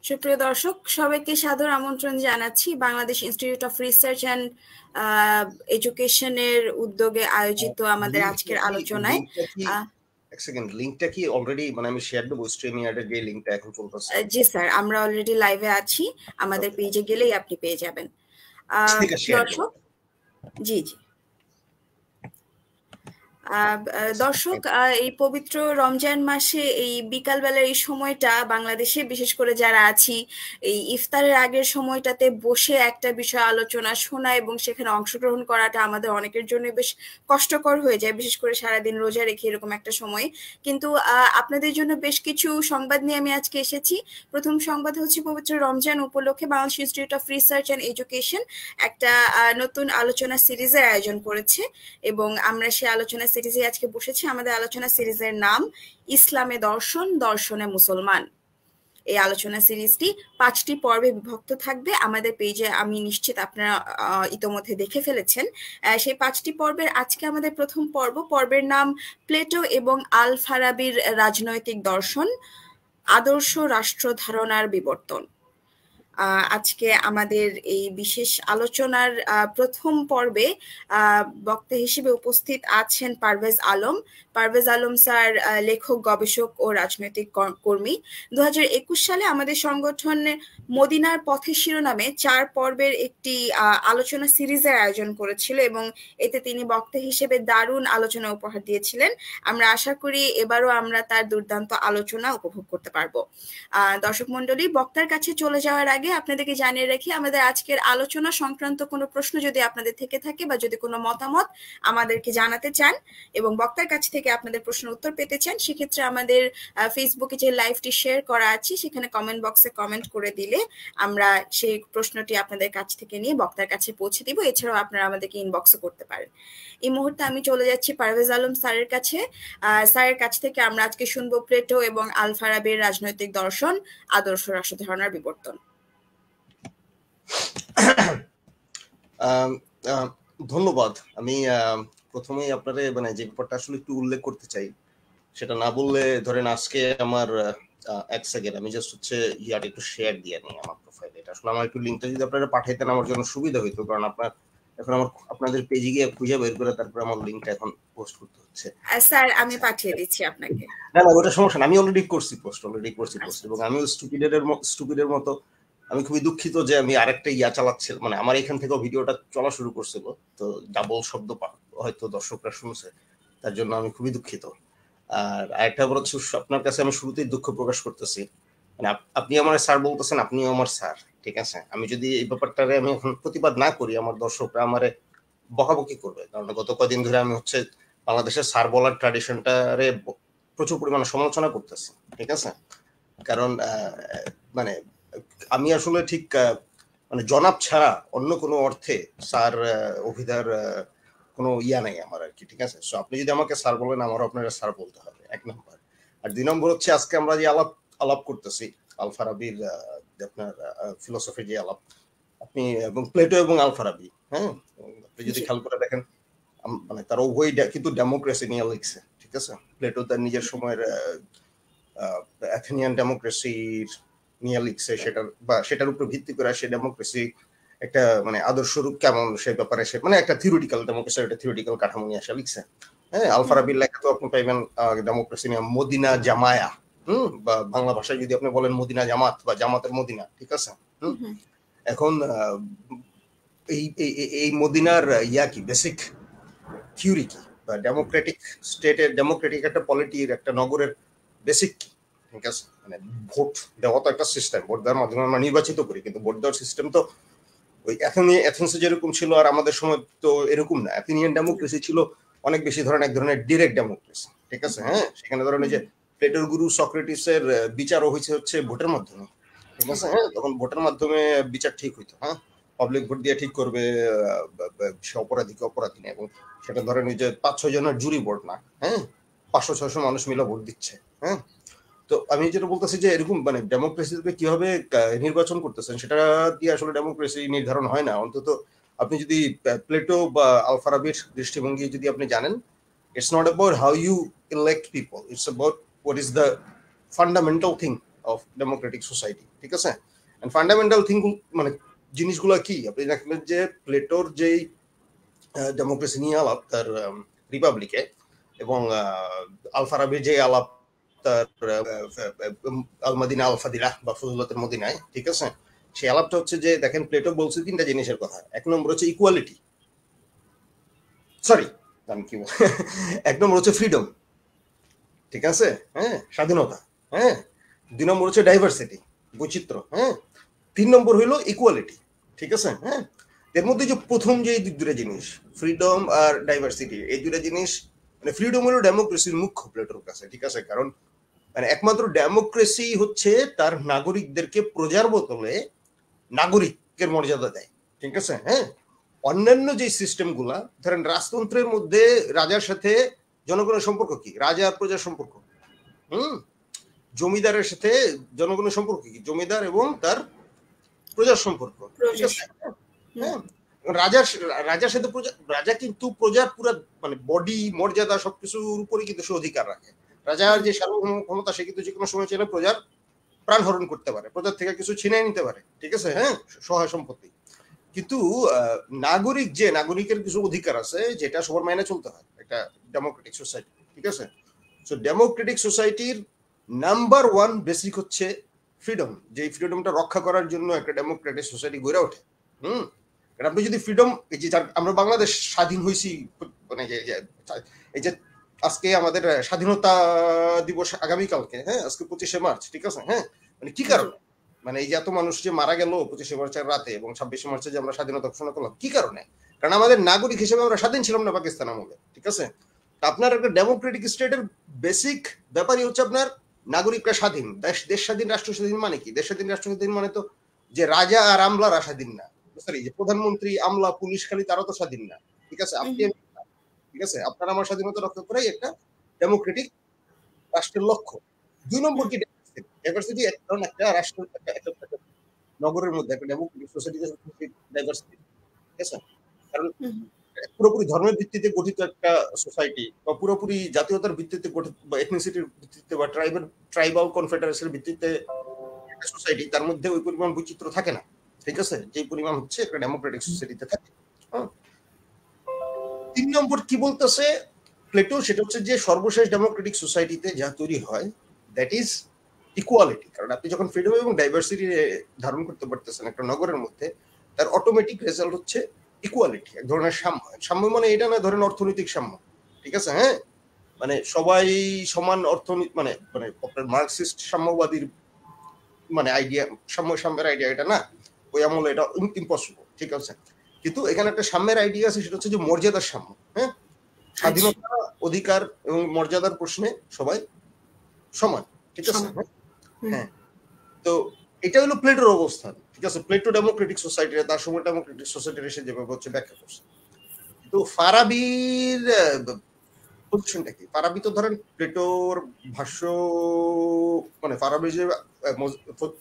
সুপ্রিয় দর্শক, সবাইকে সাদর আমন্ত্রণ জানাচ্ছি Bangladesh institute of research and এডুকেশনের উদ্যোগে আয়োজিত আমাদের আজকের আলোচনায়। এক সেকেন্ড, লিংকটা কি অলরেডি মানে আমি শেয়ার দেব স্ট্রিমিয়ার্ডের যে লিংকটা এখন চলতেছে? জি স্যার, আমরা অলরেডি লাইভে আছি, আমাদের পেজে গেলেই আপনি পেয়ে যাবেন। দর্শক, জি জি দর্শক, এই পবিত্র রমজান মাসে এই বিকালবেলার এই সময়টা বাংলাদেশে বিশেষ করে যারা আছি, এই ইফতারের আগের সময়টাতে বসে একটা বিষয় আলোচনা শোনা এবং সেখানে অংশগ্রহণ করাটা আমাদের অনেকের জন্য বেশ কষ্টকর হয়ে যায়, বিশেষ করে সারাদিন রোজা রেখে এরকম একটা সময়। কিন্তু আপনাদের জন্য বেশ কিছু সংবাদ নিয়ে আমি আজকে এসেছি। প্রথম সংবাদ হচ্ছে, পবিত্র রমজান উপলক্ষে Bangladesh institute of research and education একটা নতুন আলোচনা সিরিজের আয়োজন করেছে এবং আমরা সেই আলোচনা সিরিজে আজকে বসেছি। আমাদের আলোচনা সিরিজের নাম ইসলামে দর্শন, দর্শনে মুসলমান। এই আলোচনা সিরিজটি 5টি পর্বে বিভক্ত থাকবে। আমাদের পেজে আমি নিশ্চিত আপনারা ইতোমধ্যে দেখে ফেলেছেন। সেই 5টি পর্বের আজকে আমাদের প্রথম পর্বের নাম প্লেটো এবং আল ফারাবির রাজনৈতিক দর্শন, আদর্শ রাষ্ট্র ধারণার বিবর্তন। আজকে আমাদের এই বিশেষ আলোচনার প্রথম পর্বে বক্তা হিসেবে উপস্থিত আছেন পারভেজ আলম। পারভেজ আলম স্যার লেখক, গবেষক ও রাজনৈতিক কর্মী। 2021 সালে আমাদের সংগঠন মদিনার পথে শিরোনামে 4 পর্বের একটি আলোচনা সিরিজের আয়োজন করেছিল এবং এতে তিনি বক্তা হিসেবে দারুণ আলোচনা উপহার দিয়েছিলেন। আমরা আশা করি এবারও আমরা তার দুর্দান্ত আলোচনা উপভোগ করতে পারবো। দর্শক মণ্ডলী, বক্তার কাছে চলে যাওয়ার আগে আপনাদেরকে জানিয়ে রাখি, আমাদের আজকের আলোচনা সংক্রান্ত কোনো প্রশ্ন যদি আপনাদের থেকে থাকে বা যদি কোনো মতামত আমাদেরকে জানাতে চান এবং বক্তার কাছ থেকে আপনাদের প্রশ্নের উত্তর পেতে চান, সেক্ষেত্রে আমাদের ফেসবুকে যে লাইভটি শেয়ার করা আছে সেখানে কমেন্ট বক্সে কমেন্ট করে দিলে আমরা সেই প্রশ্নটি আপনাদের কাছ থেকে নিয়ে বক্তার কাছে পৌঁছে দিব। এছাড়াও আপনারা আমাদেরকে ইনবক্সও করতে পারেন। এই মুহূর্তে আমি চলে যাচ্ছি পারভেজ আলম স্যারের কাছে। স্যারের কাছ থেকে আমরা আজকে শুনবো প্লেটো এবং আল ফারাবির রাজনৈতিক দর্শন, আদর্শ রাষ্ট্র ধারণার বিবর্তন। ধন্যবাদ। আমি প্রথমেই আপনারে মানে যে ব্যাপারটা আসলে একটু উল্লেখ করতে চাই, সেটা না বললে ধরেন আজকে আমার এক সেকেন্ড আমি জাস্ট হচ্ছে ইয়ার একটু শেয়ার দিয়ে নিই আমার প্রোফাইলে। এটা আসলে আমার একটু লিঙ্কটা যদি আপনারা পাঠাইতেন আমার জন্য সুবিধা হইতো, কারণ এখন আপনাদের পেজে গিয়ে খুঁজে বের করে তারপর আমার লিঙ্কটা এখন পোস্ট করতে হচ্ছে। স্যার, আমি পাঠিয়ে দিচ্ছি আপনাকে। না ওটা সমস্যা না, আমি অলরেডি করছি পোস্ট এবং আমিও স্টুপিডের মতো আমি খুবই দুঃখিত যে আমি আরেকটা চালাচ্ছি, মানে আমার এখান থেকেও ভিডিওটা চলা শুরু করছিল, তো ডাবল শব্দ হয়তো দর্শকরা শুনছে, তার জন্য আমি খুবই দুঃখিত। আর আরেকটা বড় আপনার কাছে আমি শুরুতেই দুঃখ প্রকাশ করতেছি, মানে আপনি আমার স্যার বলতেছেন, আপনিও আমার স্যার, ঠিক আছে? আমি যদি এই ব্যাপারটারে আমি এখন প্রতিবাদ না করি, আমার দর্শকরা আমারে বকাবকি করবে, কারণ গত কদিন ধরে আমি হচ্ছে বাংলাদেশের স্যার বলার ট্র্যাডিশনটারে প্রচুর পরিমাণে সমালোচনা করতেছি, ঠিক আছে? কারণ মানে আমি আসলে ঠিক মানে জনাব ছাড়া অন্য কোনো অর্থে স্যার অভিধার কোনো নাই আমার আর কি, ঠিক আছে? সো আপনি যদি আমাকে স্যার বলেন, আমারও আপনারা স্যার বলতে হবে, 1 নম্বর। আর 2 নম্বর হচ্ছে, আজকে আমরা যে আলাপ করতেছি আল ফারাবির আপনার ফিলোসফির যে আলাপ, আপনি এবং প্লেটো এবং আল ফারাবি, হ্যাঁ, আপনি যদি খেয়াল করে দেখেন, মানে তার উভয় কিন্তু ডেমোক্রেসি নিয়ে লিখছে, ঠিক আছে? প্লেটো তার নিজের সময়ের অ্যাথেনিয়ান ডেমোক্রেসির নিয়ে লিখছে, সেটার উপর ভিত্তি করে সে ডেমোক্রেসি একটা মানে আদর্শ রূপ কেমন সে ব্যাপারে সে মানে একটা থিওরিটিক্যাল ডেমোক্রেসি, একটা থিওরিটিক্যাল কাঠামো নিয়ে এসে লিখছে। হ্যাঁ, আল ফারাবির লেখা তো আপনি পাইবেন ডেমোক্রেসি নিয়ে মদিনা জামায়া, বা বাংলা ভাষায় যদি আপনি বলেন মদিনা জামাত বা জামাতের মদিনা, ঠিক আছে? এখন এই মদিনার কি বেসিক থিওরি কি, বা ডেমোক্রেটিক স্টেটের, ডেমোক্রেটিক একটা পলিটির, একটা নগরের বেসিক কি, ঠিক আছে? মানে ভোট দেওয়া তো একটা সিস্টেম, ভোট দেওয়ার মাধ্যমে আমরা নির্বাচিত করি, কিন্তু ভোট দেওয়ার সিস্টেম তো ওই এথেন্সে যেরকম ছিল আর আমাদের সময় তো এরকম না। অ্যাথেনিয়ান ডেমোক্রেসি ছিল অনেক বেশি এক ধরনের ডিরেক্ট ডেমোক্রেসি, ঠিক আছে? হ্যাঁ, সেখানে ধরেন যে প্লেটোর গুরু সক্রেটিসের বিচারও হচ্ছে ভোটের মাধ্যমে, ঠিক আছে? হ্যাঁ, তখন ভোটের মাধ্যমে বিচার ঠিক হইতো। হ্যাঁ, পাবলিক ভোট দিয়ে ঠিক করবে সে অপরাধীকে অপরাধী না, এবং সেটা ধরেন যে 5-6 জনের জুরি বোর্ড না, হ্যাঁ, 500-600 মানুষ মিলে ভোট দিচ্ছে। হ্যাঁ, তো আমি যেটা বলতেছি যে এরকম মানে ডেমোক্রেসিতে কিভাবে নির্বাচন করতেছেন সেটা দিয়ে আসলে ডেমোক্রেসি নির্ধারণ হয় না। অন্তত আপনি যদি প্লেটো বা আল ফারাবির দৃষ্টিভঙ্গি যদি আপনি জানেন, it's not about how you elect people, it's about what is the fundamental thing of democratic society, ঠিক আছে? এন্ড ফান্ডামেন্টাল থিং মানে জিনিসগুলো কি আপনি দেখবেন যে প্লেটোর যেই ডেমোক্রেসি নিয়ে আলাপ তার রিপাবলিকে, এবং আলফারাবির যে আলাপ তার আল মাদিনা আল ফাদিলা বা ফজিলতের মদিনায়, ঠিক আছে? সেই আলাপটা হচ্ছে যে দেখেন প্লেটো বলছে তিনটা জিনিসের কথা। এক নম্বর হচ্ছে ইকুয়ালিটি, সরি আমি কি এক নম্বর হচ্ছে ফ্রিডম, ঠিক আছে, হ্যাঁ, স্বাধীনতা, হ্যাঁ। দুই নম্বর হচ্ছে ডাইভার্সিটি, বৈচিত্র্য, হ্যাঁ। তিন নম্বর হইলো ইকুয়ালিটি, ঠিক আছে, হ্যাঁ। এর মধ্যে যে প্রথম যে দুটা জিনিস ফ্রিডম আর ডাইভার্সিটি, এই দুটা জিনিস মানে ফ্রিডম হলো ডেমোক্রেসির মুখ্য প্লেটোর কাছে, ঠিক আছে? কারণ মানে একমাত্র ডেমোক্রেসি হচ্ছে তার নাগরিকদেরকে প্রজার বদলে নাগরিকের মর্যাদা দেয়, ঠিক আছে, হ্যাঁ। অন্যান্য যে সিস্টেম গুলা ধরেন রাজতন্ত্রের মধ্যে রাজার সাথে জনগণের সম্পর্ক কি? রাজা আর প্রজার সম্পর্ক। জমিদারের সাথে জনগণের সম্পর্ক কি? জমিদার এবং তার প্রজার সম্পর্ক, ঠিক আছে, হ্যাঁ। রাজার সাথে রাজা কিন্তু প্রজার পুরো মানে বডি মর্যাদা সবকিছুর উপরে কিন্তু সে অধিকার রাখে। রাজার যে সার্বভৌম ক্ষমতা, সে কিন্তু যে কোনো সময় চাইলে প্রজার প্রাণ হরণ করতে পারে, প্রজার থেকে কিছু ছিনিয়ে নিতে পারে, ঠিক আছে, হ্যাঁ, সহায় সম্পত্তি। কিন্তু নাগরিকের কিছু অধিকার আছে যেটা সবার মাইনে চলতে হয় একটা ডেমোক্রেটিক সোসাইটি, ঠিক আছে? সো ডেমোক্রেটিক সোসাইটির নাম্বার ওয়ান বেসিক হচ্ছে ফ্রিডম। যে ফ্রিডমটা রক্ষা করার জন্য একটা ডেমোক্রেটিক সোসাইটি গড়ে ওঠে। কারণ আপনি যদি ফ্রিডম, এই যে আমরা বাংলাদেশ স্বাধীন হয়েছি, মানে এই যে আজকে আমাদের স্বাধীনতা দিবস আগামীকালকে, হ্যাঁ, আজকে 25শে মার্চ, ঠিক আছে, হ্যাঁ, মানে কি কারণে, মানে এই যে এত মানুষ যে মারা গেল 25শে মার্চের রাতে এবং 26শে মার্চে যে আমরা স্বাধীনতা ঘোষণা করলাম, কি কারণে? কারণ আমাদের নাগরিক হিসেবে আমরা স্বাধীন ছিলাম না পাকিস্তান আমলে, ঠিক আছে? আপনার একটা ডেমোক্রেটিক স্টেটের বেসিক ব্যাপারই হচ্ছে আপনার নাগরিকরা স্বাধীন। দেশ স্বাধীন, রাষ্ট্র স্বাধীন মানে কি? দেশ স্বাধীন, রাষ্ট্র স্বাধীন মানে তো যে রাজা আর আমলারা স্বাধীন না, সরি, যে প্রধানমন্ত্রী, আমলা, পুলিশ খালি তারা তো স্বাধীন না, ঠিক আছে? আপনি, ঠিক আছে, আপনার আমার স্বাধীনতা রক্ষা করাই একটা ডেমোক্রেটিক রাষ্ট্রের লক্ষ্য। দুই নম্বর কি? ডাইভার্সিটি। কারণ একটা রাষ্ট্র, একটা নগরের মধ্যে একটা ডেমোক্রেটিক সোসাইটি ডাইভার্সিটি, ঠিক আছে? কারণ পুরোপুরি ধর্মের ভিত্তিতে গঠিত একটা সোসাইটি বা পুরোপুরি জাতীয়তার ভিত্তিতে গঠিত বা এথনিসিটির ভিত্তিতে বা ট্রাইবাল কনফেডারেশনের ভিত্তিতে একটা সোসাইটি, তার মধ্যে ওই পরিমাণ বৈচিত্র্য থাকে না, ঠিক আছে, যে পরিমাণ হচ্ছে একটা ডেমোক্রেটিক সোসাইটিতে থাকে। তিন নম্বর কি বলতেছে প্লেটো, সেটা হচ্ছে যে সর্বশেষ ডেমোক্রেটিক সোসাইটিতে যা তৈরি হয় দ্যাট ইজ ইকুয়ালিটি। কারণ আপনি যখন ফ্রিডম এবং ডাইভার্সিটি ধারণ করতে পারতেছেন একটা নগরের মধ্যে, তার অটোমেটিক রেজাল্ট হচ্ছে ইকুয়ালিটি, এক ধরনের সাম্য। সাম্য মানে এটা না ধরেন অর্থনৈতিক সাম্য, ঠিক আছে, হ্যাঁ, মানে সবাই সমান অর্থনীতি, মানে মানে আপনার মার্কসিস্ট সাম্যবাদীর মানে আইডিয়া, সাম্যের আইডিয়া এটা না, ওই আমলে এটা ইম্পসিবল, ঠিক আছে? কিন্তু এখানে একটা সাম্যের আইডিয়া আছে, সেটা হচ্ছে যে মর্যাদার সাম্য, হ্যাঁ, স্বাধীনতা, অধিকার এবং মর্যাদার প্রশ্নে সবাই সমান, ঠিক আছে, হ্যাঁ। তো এটা হলো প্লেটোর অবস্থান, ঠিক আছে? প্লেটো ডেমোক্রেটিক সোসাইটি, তার সময় ডেমোক্রেটিক সোসাইটির এসে যেভাবে হচ্ছে ব্যাখ্যা করছে। তো ফারাবির পজিশনটা কি? ফারাবি তো ধরেন প্লেটোর ভাষ্য, মানে ফারাবি যে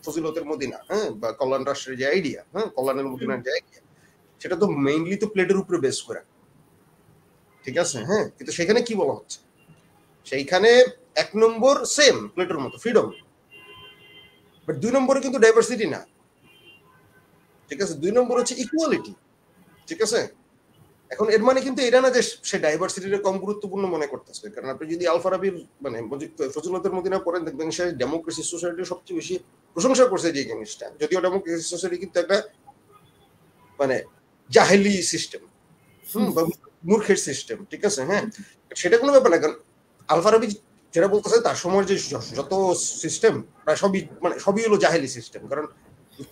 ফজিলতের মদিনা, হ্যাঁ, বা কল্যাণ রাষ্ট্রের যে আইডিয়া, হ্যাঁ, কল্যাণের মদিনার যে আইডিয়া, সেটা তো মেইনলি তো প্লেটোর উপরে বেস করে, ঠিক আছে, হ্যাঁ। কিন্তু সেখানে কি বলা হচ্ছে? সেইখানে এক নম্বর সেম প্লেটোর মতো ফ্রিডম, বাট দুই নম্বরে কিন্তু ডাইভার্সিটি না, ঠিক আছে? দুই নম্বর হচ্ছে ইকুয়ালিটি, ঠিক আছে? এখন এর মানে কিন্তু এটা না যে সে ডাইভার্সিটিটা কম গুরুত্বপূর্ণ মনে করতেছে। কারণ আপনি যদি আলফারাবির মানে ফজিলতের মদিনা পড়েন, দেখবেন সে ডেমোক্রেসি সোসাইটির সবচেয়ে বেশি প্রশংসা করছে যে জিনিসটা, যদিও ডেমোক্রেসি সোসাইটি কিন্তু একটা মানে জাহেলি সিস্টেম, বা মূর্খের সিস্টেম, ঠিক আছে, হ্যাঁ, সেটা কোনো ব্যাপার না। কারণ আলফারাবি যেটা বলতেছে তার সময় যে যত সিস্টেম প্রায় সবই হলো জাহেলি সিস্টেম। কারণ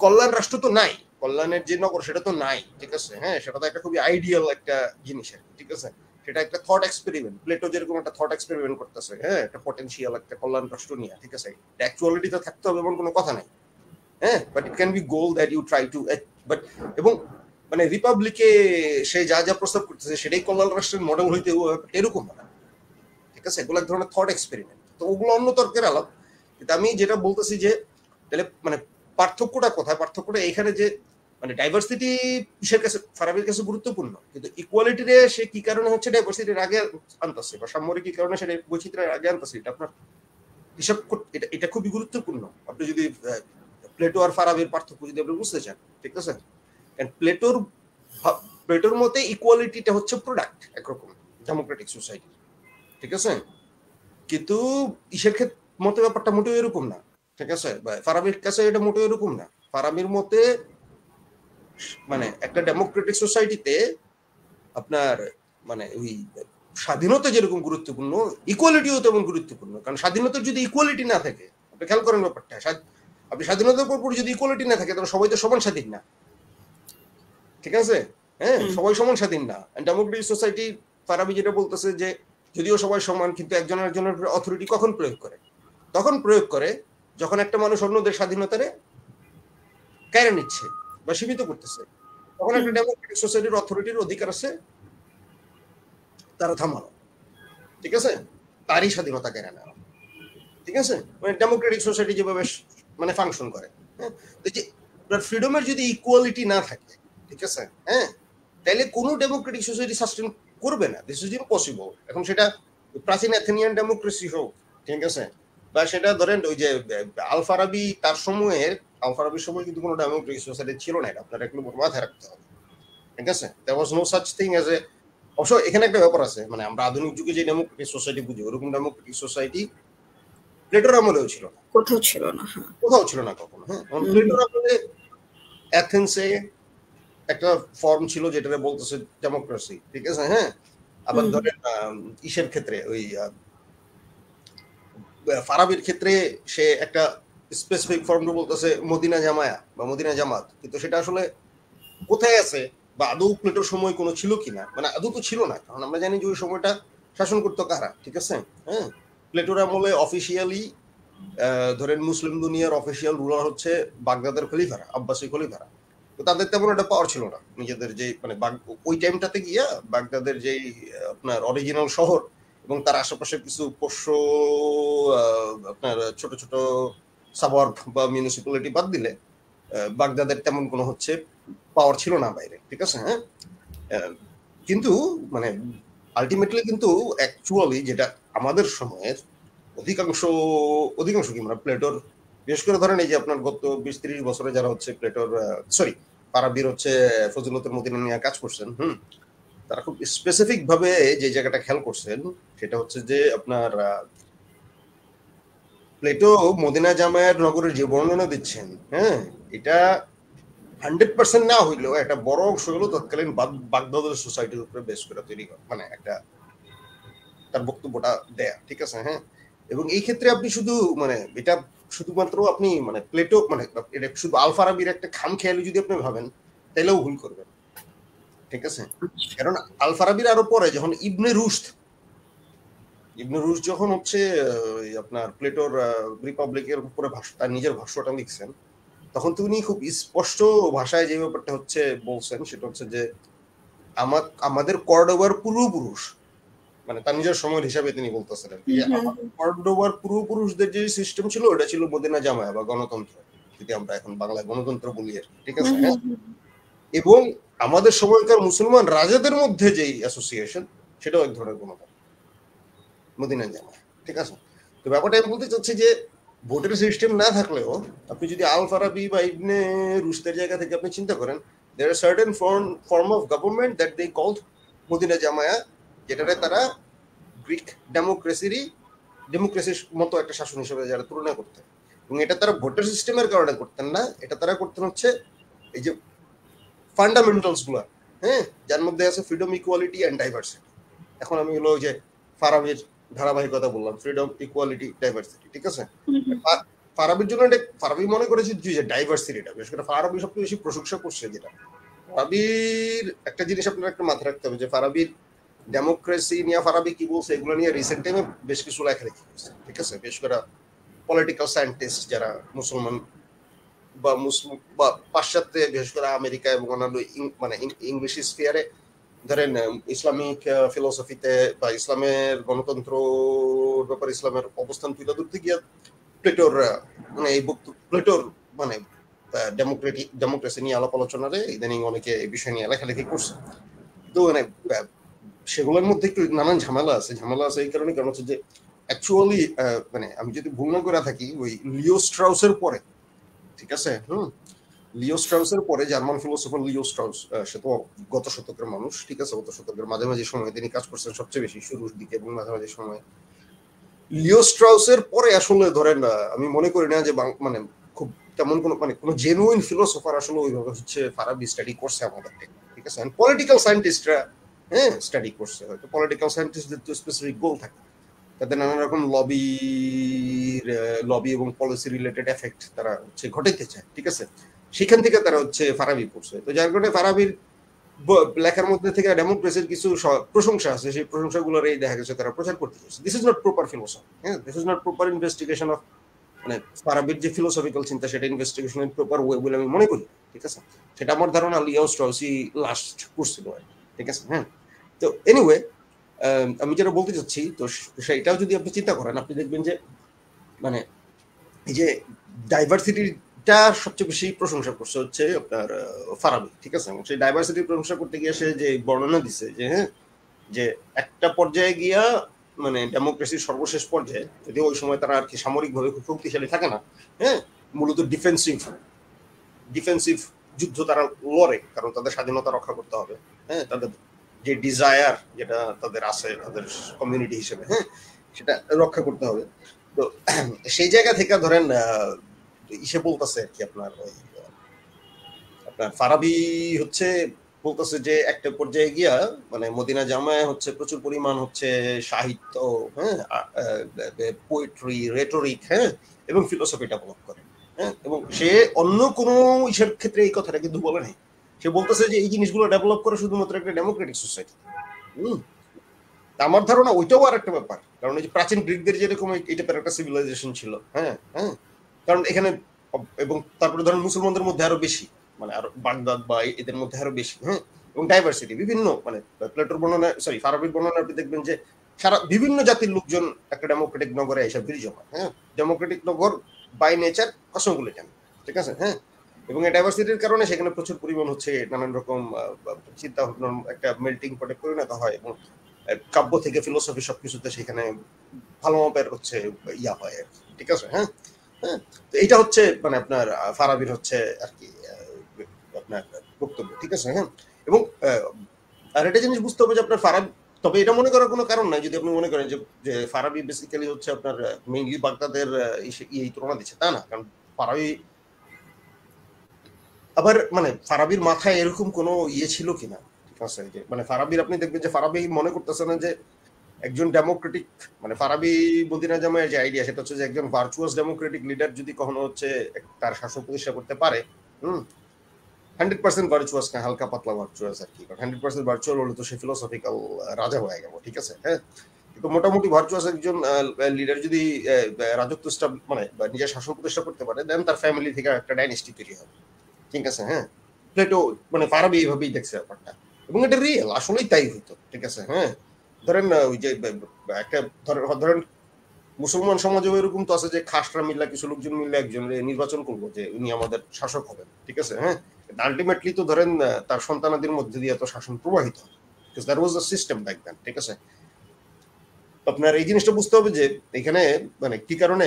কল্যাণ রাষ্ট্র তো নাই, কল্যাণের যে নগর সেটা তো নাই, ঠিক আছে, হ্যাঁ, সেটা তো একটা খুবই আইডিয়াল একটা জিনিস, ঠিক আছে? সেটা একটা থট এক্সপেরিমেন্ট, প্লেটো যেরকম একটা থট এক্সপেরিমেন্ট করতেছে, হ্যাঁ, একটা পটেনশিয়াল একটা কল্যাণ রাষ্ট্র নিয়ে, ঠিক আছে? অ্যাকচুয়ালিটিতে থাকতে হবে এমন কোনো কথা নাই, হ্যাঁ, but it can be goal that you try to, but এবং মানে রিপাবলিকে সে যা যা প্রস্তাব করতেছে সেটাই কল্যাণ রাষ্ট্রের মডেল হইতে এরকম না, ঠিক আছে? এগুলো এক ধরনের থট এক্সপেরিমেন্ট। তো ওগুলো অন্য তর্কের আলাপ। কিন্তু আমি যেটা বলতেছি যে তাহলে মানে পার্থক্যটা কোথায়? পার্থক্যটা এইখানে যে মানে ডাইভার্সিটি সে কাছে, ফারাবির কাছে গুরুত্বপূর্ণ, কিন্তু ইকুয়ালিটিরে সে কি কারণে হচ্ছে ডাইভার্সিটির আগে আনতেছে, বা সাম্যরে কি কারণে সেটা বৈচিত্র্যের আগে আনতেছে, এটা আপনার হিসাব এটা এটা খুবই গুরুত্বপূর্ণ। আপনি যদি প্লেটো আর ফারাবির পার্থক্য যদি আপনি বুঝতে চান, ঠিক আছে, প্লেটোর মতে ইকুয়ালিটিটা হচ্ছে প্রোডাক্ট একরকম ডেমোক্রেটিক সোসাইটি, ঠিক আছে, কিন্তু ইসের মতে ব্যাপারটা মোটেও এরকম না, ঠিক আছে, ফারাবির কাছে এটা মোটেও এরকম না। ফারাবির মতে মানে একটা ডেমোক্রেটিক সোসাইটিতে আপনার মানে ওই স্বাধীনতা যেরকম গুরুত্বপূর্ণ, ইকুয়ালিটিও তেমন গুরুত্বপূর্ণ। কারণ স্বাধীনতার যদি ইকুয়ালিটি না থাকে, আপনি খেয়াল করেন ব্যাপারটা, আপনি স্বাধীনতার পর যদি ইকুয়ালিটি না থাকে তাহলে সবাই তো সমান স্বাধীন না, ঠিক আছে, হ্যাঁ, সবাই সমান স্বাধীন না। ডেমোক্রেটিক সোসাইটি ফারাবি যেটা বলতেছে যে যদিও সবাই সমান, কিন্তু একজনের একজনের অথরিটি কখন প্রয়োগ করে? তখন প্রয়োগ করে যখন একটা মানুষ অন্যদের স্বাধীনতারে কেড়ে নিচ্ছে বা সীমিত করতেছে, তখন একটা ডেমোক্রেটিক সোসাইটির অথরিটির অধিকার আছে তারা থামানো, ঠিক আছে, তারই স্বাধীনতা কেড়ে নেওয়া, ঠিক আছে, মানে ডেমোক্রেটিক সোসাইটি যেভাবে মানে ফাংশন করে, হ্যাঁ, যে ফ্রিডমের যদি ইকুয়ালিটি না থাকে, ঠিক আছে, হ্যাঁ, তাহলে কোনো ডেমোক্রেটিক সোসাইটি সাস্টেন করবে না, দিস ইজ ইম্পসিবল। এখন সেটা প্রাচীন অ্যাথেনিয়ান ডেমোক্রেসি হোক, ঠিক আছে, বা সেটা ধরেন ওই যে আল-ফারাবি তার সময়ের, আল-ফারাবির সময় কিন্তু কোনো ডেমোক্রেটিক সোসাইটি ছিল না, এটা আপনার একটু মাথায় রাখতে হবে, ঠিক আছে। There was no such thing as a, অবশ্য এখানে একটা ব্যাপার আছে, মানে আমরা আধুনিক যুগে যে ডেমোক্রেটিক সোসাইটি বুঝি ওরকম ডেমোক্রেটিক সোসাইটি প্লেটোর আমলেও ছিল না, কোথাও ছিল না, কোথাও ছিল না কখনো। হ্যাঁ, প্লেটোর আমলে অ্যাথেন্সে একটা ফর্ম ছিল যেটা বলতেছে ডেমোক্রেসি, ঠিক আছে, হ্যাঁ। আবার ধরেন ইসের ক্ষেত্রে ওই ফারাবির ক্ষেত্রে সে একটা স্পেসিফিক ফর্ম বলতেছে মদিনা জামায়া বা মদিনা জামাত, কিন্তু সেটা আসলে কোথায় আছে বা আদৌ প্লেটোর সময় কোনো ছিল কিনা, মানে আদৌ তো ছিল না, কারণ আমরা জানি যে ওই সময়টা শাসন করতো কারা, ঠিক আছে, হ্যাঁ। প্লেটোর আমলে অফিসিয়ালি ধরেন মুসলিম দুনিয়ার অফিসিয়াল রুলার হচ্ছে বাগদাদের খলিফারা, আব্বাসী খলিফারা, তো তাদের তেমন একটা পাওয়ার ছিল না নিজেদের যে মানে ওই টাইমটাতে গিয়া বাগদাদের যেই আপনার অরিজিনাল শহর এবং তার আশেপাশে কিছু পোষ্য আপনার ছোট ছোট সাবর্ব বা মিউনিসিপ্যালিটি বাদ দিলে বাগদাদের তেমন কোনো হচ্ছে পাওয়ার ছিল না বাইরে, ঠিক আছে, হ্যাঁ। কিন্তু মানে আলটিমেটলি কিন্তু অ্যাকচুয়ালি যেটা আমাদের সময়ের অধিকাংশ কি মানে প্লেটোর, বিশেষ করে ধরেন এই যে আপনার গত 20-30 বছরে যারা হচ্ছে প্লেটোর ফারাবির হচ্ছে ফজিলতুল মদিনা নিয়ে কাজ করছেন, তারা খুব স্পেসিফিক ভাবে যে জায়গাটা খেয়াল করছেন সেটা হচ্ছে যে আপনার প্লেটো মদিনা জামায়ার নগরের যে বর্ণনা দিচ্ছেন, হ্যাঁ, এটা 100% না হইলেও একটা বড় অংশ হলো তৎকালীন বাগদাদের সোসাইটির উপরে বেস করে তৈরি মানে একটা তার বক্তব্যটা দেয়া, ঠিক আছে, হ্যাঁ। এবং এই ক্ষেত্রে আপনি শুধু মানে এটা শুধুমাত্র আপনি মানে প্লেটো মানে এটা শুধু আল-ফারাবির একটা খামখেয়ালি যদি আপনি ভাবেন তাহলেও ভুল করবেন, ঠিক আছে। কারণ আল-ফারাবির আরো পরে যখন ইবনে রুশদ যখন হচ্ছে আপনার প্লেটোর রিপাবলিকের উপরে তার নিজের ভাষ্যটা লিখছেন, তখন তো উনি খুব স্পষ্ট ভাষায় যে ব্যাপারটা হচ্ছে বলছেন সেটা হচ্ছে যে আমাদের কর্ডোবার পূর্বপুরুষ, মানে তার নিজের সময়ের হিসাবে তিনি বলতেছেন কর্ডোবার পূর্বপুরুষদের যে সিস্টেম ছিল ওটা ছিল মদিনা জামায়া বা গণতন্ত্র, যদি আমরা এখন বাংলায় গণতন্ত্র বলি আর, ঠিক আছে, হ্যাঁ। এবং আমাদের সময়কার মুসলমান রাজাদের মধ্যে যেই অ্যাসোসিয়েশন সেটাও এক ধরনের গণতন্ত্র, মদিনা জামায়া, ঠিক আছে। তো ব্যাপারটা আমি বলতে চাচ্ছি যে ভোটের সিস্টেম না থাকলেও আপনি যদি আল-ফারাবি বা ইবনে রুশদের জায়গা থেকে আপনি চিন্তা করেন, there are certain form of government that they called Madina জামায়া, যেটারে তারা গ্রিক ডেমোক্রেসির মতো একটা শাসন হিসেবে যারা তুলনা করতেন, এবং এটা তারা ভোটের সিস্টেমের কারণে করতেন না, এটা তারা করতেন হচ্ছে এই যে ফান্ডামেন্টালস গুলা, হ্যাঁ, যার মধ্যে আছে ফ্রিডম, ইকুয়ালিটি অ্যান্ড ডাইভার্সিটি। এখন আমি হলো যে ফারাবির ধারাবাহিকতা বললাম, ফ্রিডম, ইকুয়ালিটি, ডাইভার্সিটি, ঠিক আছে। ফারাবির জন্য ফারাবি মনে করেছে যে ডাইভার্সিটিটা, বিশেষ করে ফারাবি সবচেয়ে বেশি প্রশংসা করছে যেটা ফারাবির একটা জিনিস আপনার একটা মাথায় রাখতে হবে যে ফারাবির ডেমোক্রেসি নিয়ে ফারাবি কি বলছে এগুলো নিয়ে রিসেন্ট টাইমে বেশ কিছু লেখালেখি করছে, ঠিক আছে। বিশেষ করে পলিটিক্যাল সায়েন্টিস্ট যারা মুসলমান বা মুসলিম বা পাশ্চাত্যে, বিশেষ করে আমেরিকা এবং অন্যান্য মানে ইংলিশ স্ফিয়ারে ধরেন ইসলামিক ফিলোসফিতে বা ইসলামের গণতন্ত্র ব্যাপারে ইসলামের অবস্থান তুলে ধরতে গিয়ে প্লেটোর মানে এই প্লেটোর মানে ডেমোক্রেসি নিয়ে আলাপ আলোচনারে ইদানিং অনেকে এই বিষয় নিয়ে লেখালেখি করছে। তো মানে সেগুলোর মধ্যে একটু নানান ঝামেলা আছে এই কারণে, কারণ হচ্ছে যে অ্যাকচুয়ালি মানে আমি যদি ভুল না করে থাকি ওই লিও স্ট্রাউসের পরে, ঠিক আছে, লিও স্ট্রাউসের পরে জার্মান ফিলোসফার লিও স্ট্রাউস, সে তো গত শতকের মানুষ, ঠিক আছে, গত শতকের মাঝামাঝি সময় তিনি কাজ করছেন সবচেয়ে বেশি, শুরুর দিকে এবং মাঝামাঝি সময়। লিও স্ট্রাউসের পরে আসলে ধরেন আমি মনে করি না যে মানে খুব তেমন কোনো মানে কোনো জেনুইন ফিলোসফার আসলে ওইভাবে হচ্ছে ফারাবি স্টাডি করছে আমাদের, ঠিক আছে। পলিটিক্যাল সায়েন্টিস্টরা হ্যাঁ স্টাডি করছে, হয়তো পলিটিক্যাল সায়েন্টিস্টদের তো স্পেসিফিক গোল থাকে, তাদের নানা রকম লবি এবং পলিসি রিলেটেড এফেক্ট তারা হচ্ছে ঘটাইতে চায়, ঠিক আছে, সেখান থেকে তারা হচ্ছে ফারাবি পড়ছে। তো যার কারণে ফারাবির লেখার মধ্যে থেকে ডেমোক্রেসির কিছু প্রশংসা আছে, সেই প্রশংসাগুলোর এই দেখা গেছে তারা প্রচার করতে চাইছে। This is not proper philosophy, হ্যাঁ, this is not proper investigation of মানে ফারাবির যে ফিলোসফিক্যাল চিন্তা সেটা ইনভেস্টিগেশন ইন প্রপার ওয়ে বলে আমি মনে করি, ঠিক আছে। সেটা আমার ধারণা লিও স্ট্রাউসই লাস্ট করছিল, ঠিক আছে, হ্যাঁ। তো এনিওয়ে আমি যেটা বলতে চাচ্ছি, তো সেইটাও যদি আপনি চিন্তা করেন, আপনি দেখবেন যে মানে এই যে ডাইভার্সিটিটা সবচেয়ে বেশি প্রশংসা করছে হচ্ছে আপনার ফারাবি, ঠিক আছে। এবং সেই ডাইভার্সিটির প্রশংসা করতে গিয়ে সে যে বর্ণনা দিছে যে হ্যাঁ, যে একটা পর্যায়ে গিয়া মানে ডেমোক্রেসির সর্বশেষ পর্যায়ে, যদিও ওই সময় তারা আর কি সামরিকভাবে খুব শক্তিশালী থাকে না, হ্যাঁ, মূলত ডিফেন্সিভ যুদ্ধ তারা লড়ে, কারণ তাদের স্বাধীনতা রক্ষা করতে হবে, হ্যাঁ, তাদের যে ডিজায়ার যেটা তাদের আছে তাদের কমিউনিটি হিসেবে, হ্যাঁ, সেটা রক্ষা করতে হবে। তো সেই জায়গা থেকে ধরেন ইসে বলতেছে আর কি আপনার ফারাবি হচ্ছে বলতেছে যে একটা পর্যায়ে গিয়া মানে মদিনা জামায় হচ্ছে প্রচুর পরিমাণ হচ্ছে সাহিত্য, হ্যাঁ, পোয়েট্রি, রেটরিক, হ্যাঁ, এবং ফিলোসফি ডেভেলপ করে, হ্যাঁ। এবং সে অন্য কোনো ইসের ক্ষেত্রে এই কথাটা কিন্তু বলে নাই। সে বলতেছে যে এই জিনিসগুলো ডেভেলপ করে শুধুমাত্র একটা ডেমোক্রেটিক সোসাইটি। আমার ধারণা ওইটাও আর একটা ব্যাপার, কারণ এই যে প্রাচীন গ্রিকদের যেরকম এই টাইপের একটা সিভিলাইজেশন ছিল, হ্যাঁ হ্যাঁ, কারণ এখানে এবং তারপরে ধরেন মুসলমানদের মধ্যে আরো বেশি, মানে আরো বাগদাদ বা এদের মধ্যে আরো বেশি, হ্যাঁ, এবং ডাইভার্সিটি বিভিন্ন মানে প্লেটোর বর্ণনা, সরি ফারাবির বর্ণনা আপনি দেখবেন যে সারা বিভিন্ন জাতির লোকজন একটা ডেমোক্রেটিক নগরে এসে ভিড় জমা, হ্যাঁ। ডেমোক্রেটিক নগর বাই নেচার কসমোপলিটান, ঠিক আছে, হ্যাঁ। এবং এই ডাইভার্সিটির কারণে সেখানে প্রচুর পরিমাণ হচ্ছে নানান রকম চিন্তা ভাবনার একটা মেল্টিং পটে পরিণত হয়, এবং কাব্য থেকে ফিলোসফি সবকিছুতে সেখানে ভালো মাপের হচ্ছে ইয়া হয় আর কি, ঠিক আছে, হ্যাঁ হ্যাঁ। তো এটা হচ্ছে মানে আপনার ফারাবির হচ্ছে আর কি আপনার বক্তব্য, ঠিক আছে, হ্যাঁ। এবং আর একটা জিনিস বুঝতে হবে যে আপনার ফারাবি, তবে এটা মনে করার কোনো কারণ নাই যদি আপনি মনে করেন যে ফারাবি বেসিক্যালি হচ্ছে আপনার মেইনলি বাগদাদের এই তুলনা দিচ্ছে, তা না। কারণ ফারাবি আবার মানে ফারাবির মাথায় এরকম কোনো ইয়ে ছিল কিনা, ঠিক আছে, যে মানে ফারাবির আপনি দেখবেন যে ফারাবি মনে করতেছে না যে একজন ডেমোক্রেটিক মানে ফারাবি মদিনা জামায়ের যে আইডিয়া সেটা হচ্ছে যে একজন ভার্চুয়াস ডেমোক্রেটিক লিডার যদি কখনো হচ্ছে তার শাসন প্রতিষ্ঠা করতে পারে, 100% ভার্চুয়াস না, হালকা পাতলা ভার্চুয়াস আর কি, 100% ভার্চুয়াল হলে তো সে ফিলোসফিক্যাল রাজা হয়ে গেল, ঠিক আছে, হ্যাঁ। কিন্তু মোটামুটি ভার্চুয়াস একজন লিডার যদি রাজত্ব মানে নিজের শাসন প্রতিষ্ঠা করতে পারে, দেন তার ফ্যামিলি থেকে একটা ডাইনেস্টি তৈরি হবে, ঠিক আছে, হ্যাঁ। প্লেটো মানে ফারাবি এইভাবেই দেখছে ব্যাপারটা, এবং এটা রিয়েল, আসলেই তাই হইতো, ঠিক আছে, হ্যাঁ। ধরেন ওই যে একটা ধরেন মুসলমান সমাজেও এরকম তো আছে যে খাসরা মিল্লা কিছু লোকজন মিললে একজন নির্বাচন করবো যে উনি আমাদের শাসক হবেন, ঠিক আছে, হ্যাঁ। আলটিমেটলি তো ধরেন তার সন্তানাদের মধ্যে দিয়ে তো শাসন প্রবাহিত হয়, that was the system back then, ঠিক আছে। আপনার এই জিনিসটা বুঝতে হবে যে এখানে মানে কি কারণে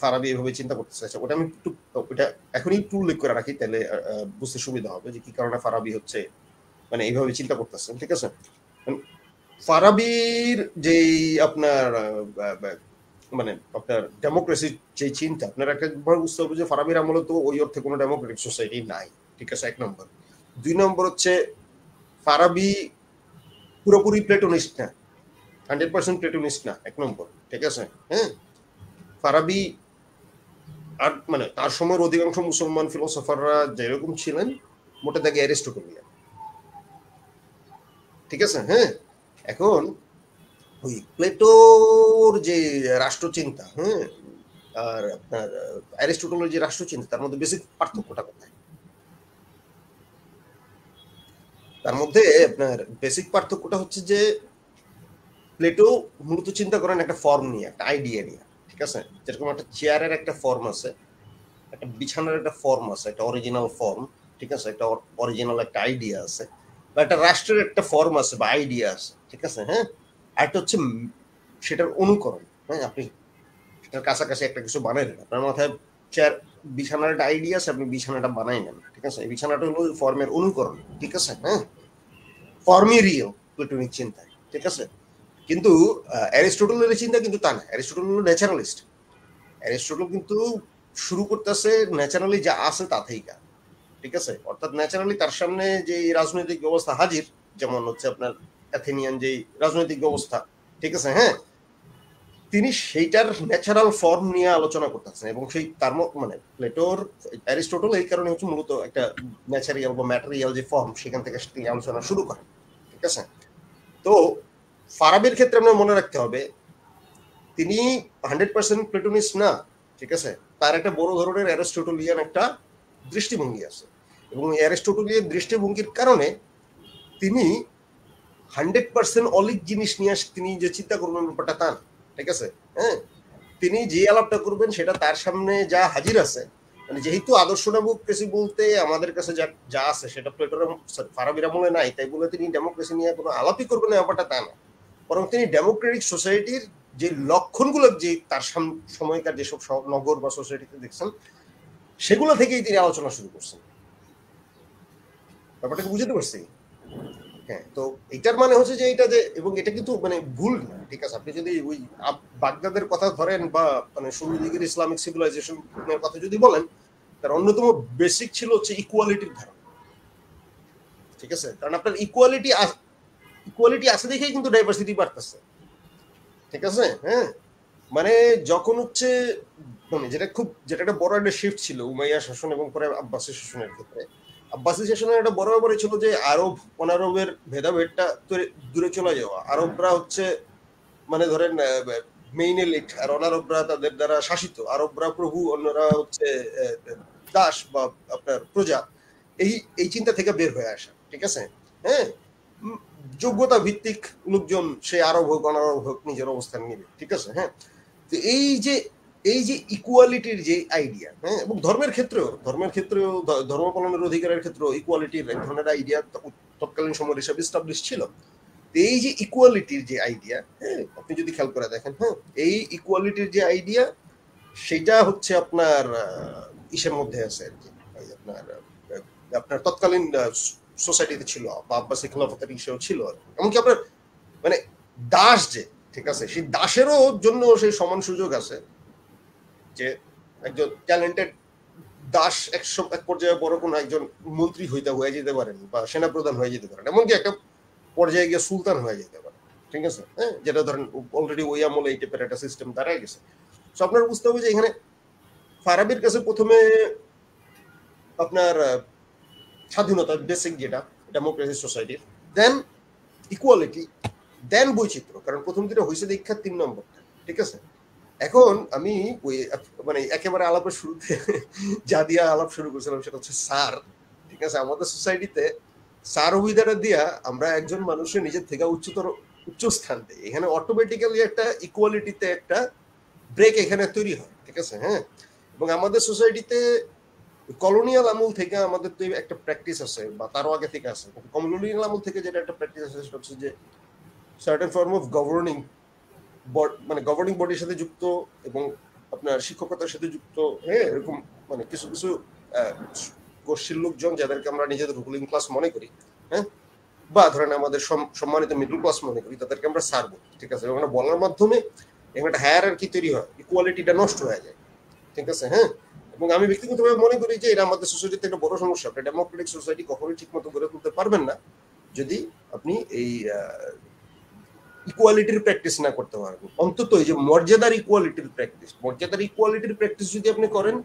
ফারাবি এভাবে চিন্তা করতে চাইছে, ওটা আমি একটু ওটা এখনই একটু উল্লেখ করে রাখি, তাহলে বুঝতে সুবিধা হবে যে কি কারণে ফারাবি হচ্ছে মানে এইভাবে চিন্তা করতেছেন, ঠিক আছে। ফারাবির যেই আপনার মানে আপনার ডেমোক্রেসির যে চিন্তা, আপনার একটা বুঝতে হবে যে ফারাবির আমলে তো ওই অর্থে কোনো ডেমোক্রেটিক সোসাইটি নাই, ঠিক আছে, 1 নম্বর। 2 নম্বর হচ্ছে ফারাবি পুরোপুরি প্লেটোনিস্ট না, 100% প্লেটোনিস্ট না, 1 নম্বর, ঠিক আছে, হ্যাঁ। ফারাবি আর মানে তার সময়ের অধিকাংশ মুসলমান ফিলোসফাররা যেরকম ছিলেন মোটা দাগে অ্যারিস্টটলিয়ান, ঠিক আছে, হ্যাঁ। এখন ওই প্লেটোর যে রাষ্ট্রচিন্তা, হ্যাঁ, আর আপনার অ্যারিস্টটলের যে রাষ্ট্রচিন্তা, তার মধ্যে বেসিক পার্থক্যটা কোথায়? তার মধ্যে আপনার বেসিক পার্থক্যটা হচ্ছে যে প্লেটো মূলত চিন্তা করেন একটা ফর্ম নিয়ে, একটা আইডিয়া নিয়ে, ঠিক আছে। যেরকম একটা চেয়ারের একটা ফর্ম আছে, একটা বিছানার একটা ফর্ম আছে, একটা অরিজিনাল ফর্ম, ঠিক আছে, একটা অরিজিনাল একটা আইডিয়া আছে, বা একটা রাষ্ট্রের একটা ফর্ম আছে বা আইডিয়া আছে, ঠিক আছে, হ্যাঁ। আর একটা হচ্ছে সেটার অনুকরণ, হ্যাঁ, আপনি এটার কাছাকাছি একটা কিছু বানাইলেন, আপনার মাথায় চেয়ার বিছানার একটা আইডিয়া আছে, আপনি বিছানাটা বানাই নেন, ঠিক আছে? এই বিছানাটা হলো ফর্মের অনুকরণ, ঠিক আছে? হ্যাঁ, ফর্মই রিয়েল প্লেটোনিক চিন্তায়, ঠিক আছে? কিন্তু অ্যারিস্টটলের চিন্তা কিন্তু তা না। অ্যারিস্টটল হলো ন্যাচারালিস্ট। অ্যারিস্টটল কিন্তু শুরু করতেছে ন্যাচারালি যা আছে তা থেইকা, ঠিক আছে? অর্থাৎ ন্যাচারালি তার সামনে যে রাজনৈতিক ব্যবস্থা হাজির, যেমন হচ্ছে আপনার অ্যাথেনিয়ান যে রাজনৈতিক ব্যবস্থা, ঠিক আছে? হ্যাঁ, তিনি সেইটার ন্যাচারাল ফর্ম নিয়ে আলোচনা করতেছেন, এবং সেই তার মানে প্লেটোর অ্যারিস্টটল এই কারণে হচ্ছে মূলত একটা ন্যাচারিয়াল বা ম্যাটেরিয়াল যে ফর্ম, সেখান থেকে তিনি আলোচনা শুরু করেন, ঠিক আছে? তো ফারাবির ক্ষেত্রে আমরা মনে রাখতে হবে তিনি 100% প্লেটোনিস্ট না, ঠিক আছে? তার একটা বড় ধরনের অ্যারিস্টটলিয়ান একটা দৃষ্টিভঙ্গি আছে, এবং অ্যারিস্টটলিয়ান দৃষ্টিভঙ্গির কারণে তিনি 100% অলিক জিনিস নিয়ে তিনি যে চিন্তা করবেন ব্যাপারটা তা না, ঠিক আছে? হ্যাঁ, তিনি যে আলাপটা করবেন সেটা তার সামনে যা হাজির আছে, মানে যেহেতু আদর্শ ডেমোক্রেসি বলতে আমাদের কাছে যা যা আছে সেটা প্লেটোর ফারাবির আমলে নাই, তাই বলে তিনি ডেমোক্রেসি নিয়ে কোনো আলাপই করবেন না, ব্যাপারটা তা না। বরং তিনি ডেমোক্রেটিক সোসাইটির যে লক্ষণগুলো, যে তার সময়কার যেসব নগর বা সোসাইটিতে দেখছেন, সেগুলো থেকেই তিনি আলোচনা শুরু করছেন। ব্যাপারটাকে বুঝতে পারছি? হ্যাঁ, তো এটার মানে হচ্ছে যে এটা যে, এবং এটা কিন্তু মানে ভুল না, ঠিক আছে? আপনি যদি ওই বাগদাদের কথা ধরেন বা মানে শুরুর দিকের ইসলামিক সিভিলাইজেশনের কথা যদি বলেন, তার অন্যতম বেসিক ছিল হচ্ছে ইকুয়ালিটির ধারণা, ঠিক আছে? কারণ আপনার ইকুয়ালিটি আছে দেখেই কিন্তু ডাইভার্সিটি বাড়তেছে, ঠিক আছে? হ্যাঁ, মানে যখন হচ্ছে মানে যেটা একটা বড় একটা শিফট ছিল উমাইয়া শাসন এবং পরে আব্বাসী শাসনের ক্ষেত্রে। আব্বাসী শাসনের একটা বড় ব্যাপারই ছিল যে আরব অনারবের ভেদাভেদটা দূরে চলে যাওয়া। আরবরা হচ্ছে মানে ধরেন মেইন এলিট, আর অনারবরা তাদের দ্বারা শাসিত। আরবরা প্রভু, অন্যরা হচ্ছে দাস বা আপনার প্রজা। এই চিন্তা থেকে বের হয়ে আসা, ঠিক আছে? হ্যাঁ, যোগ্যতা ভিত্তিক লোকজন সে আরব হোক অনারব হোক নিজের অবস্থান নিবে, ঠিক আছে? হ্যাঁ, তো এই যে ইকুয়ালিটির যে আইডিয়া, হ্যাঁ, এবং ধর্মের ক্ষেত্রেও ধর্ম পালনের অধিকারের ক্ষেত্রেও ইকুয়ালিটির এক ধরনের আইডিয়া তৎকালীন সময় হিসাবে এস্টাবলিশ ছিল। এই যে ইকুয়ালিটির যে আইডিয়া, হ্যাঁ, আপনি যদি খেয়াল করে দেখেন, হ্যাঁ, এই ইকুয়ালিটির যে আইডিয়া সেটা হচ্ছে আপনার ইসের মধ্যে আছে আর কি, আপনার তৎকালীন সোসাইটিতে ছিল বা আব্বাসী খেলাফতের ইসেও ছিল। এমনকি আপনার মানে দাস যে, ঠিক আছে, সেই দাসেরও জন্য সেই সমান সুযোগ আছে, যে একজন ট্যালেন্টেড দাস এক পর্যায়ে বড় কোনো একজন মন্ত্রী হয়ে যেতে পারেন বা সেনাপ্রধান হয়ে যেতে পারেন, এমনকি একটা পর্যায়ে গিয়ে সুলতান হয়ে যেতে পারে, ঠিক আছে? হ্যাঁ, যেটা ধরেন অলরেডি ওই আমলে এই টাইপের একটা সিস্টেম দাঁড়ায় গেছে। তো আপনার বুঝতে হবে যে এখানে ফারাবির কাছে প্রথমে আপনার স্বাধীনতা বেসিক, যেটা ডেমোক্রেসি সোসাইটির, দেন ইকুয়ালিটি, দেন বৈচিত্র্য। কারণ প্রথম দিকে হয়েছে দীক্ষা 3 নম্বরটা, ঠিক আছে? এখন আমি ওই মানে একেবারে আলাপের শুরুতে যা দিয়া আলাপ শুরু করছিলাম সেটা হচ্ছে স্যার, ঠিক আছে? আমাদের সোসাইটিতে স্যার অভিধাটা দিয়া আমরা একজন মানুষের নিজের থেকে উচ্চ স্থান দেই। এখানে অটোমেটিক্যালি একটা ইকুয়ালিটিতে একটা ব্রেক এখানে তৈরি হয়, ঠিক আছে? হ্যাঁ, এবং আমাদের সোসাইটিতে কলোনিয়াল আমল থেকে আমাদের তো একটা প্র্যাকটিস আছে, বা তারও আগে থেকে আছে, কলোনিয়াল আমল থেকে যেটা একটা প্র্যাকটিস আছে সেটা হচ্ছে যে সার্টেন ফর্ম অফ গভর্নিং, মানে গভর্নিং বডির সাথে যুক্ত এবং আপনার শিক্ষকতার সাথে যুক্ত, হ্যাঁ, এরকম মানে কিছু কিছু গোষ্ঠীর লোকজন যাদেরকে আমরা নিজেদের রুলিং ক্লাস মনে করি, হ্যাঁ, বা ধরেন আমাদের সম্মানিত মিডল ক্লাস মনে করি, তাদেরকে আমরা স্যার বলি, ঠিক আছে? এবং বলার মাধ্যমে একটা হায়ারার্কি তৈরি হয়, ইকুয়ালিটিটা নষ্ট হয়ে যায়, ঠিক আছে? হ্যাঁ, এবং আমি ব্যক্তিগতভাবে মনে করি যে এটা আমাদের সোসাইটিতে একটা বড় সমস্যা। আপনি ডেমোক্রেটিক সোসাইটি কখনোই ঠিক মতো গড়ে তুলতে পারবেন না যদি আপনি এই ইকুয়ালিটির প্র্যাকটিস না করতে পারবেন। অন্তত এই যে মর্যাদার ইকুয়ালিটির প্র্যাকটিস যদি আপনি করেন,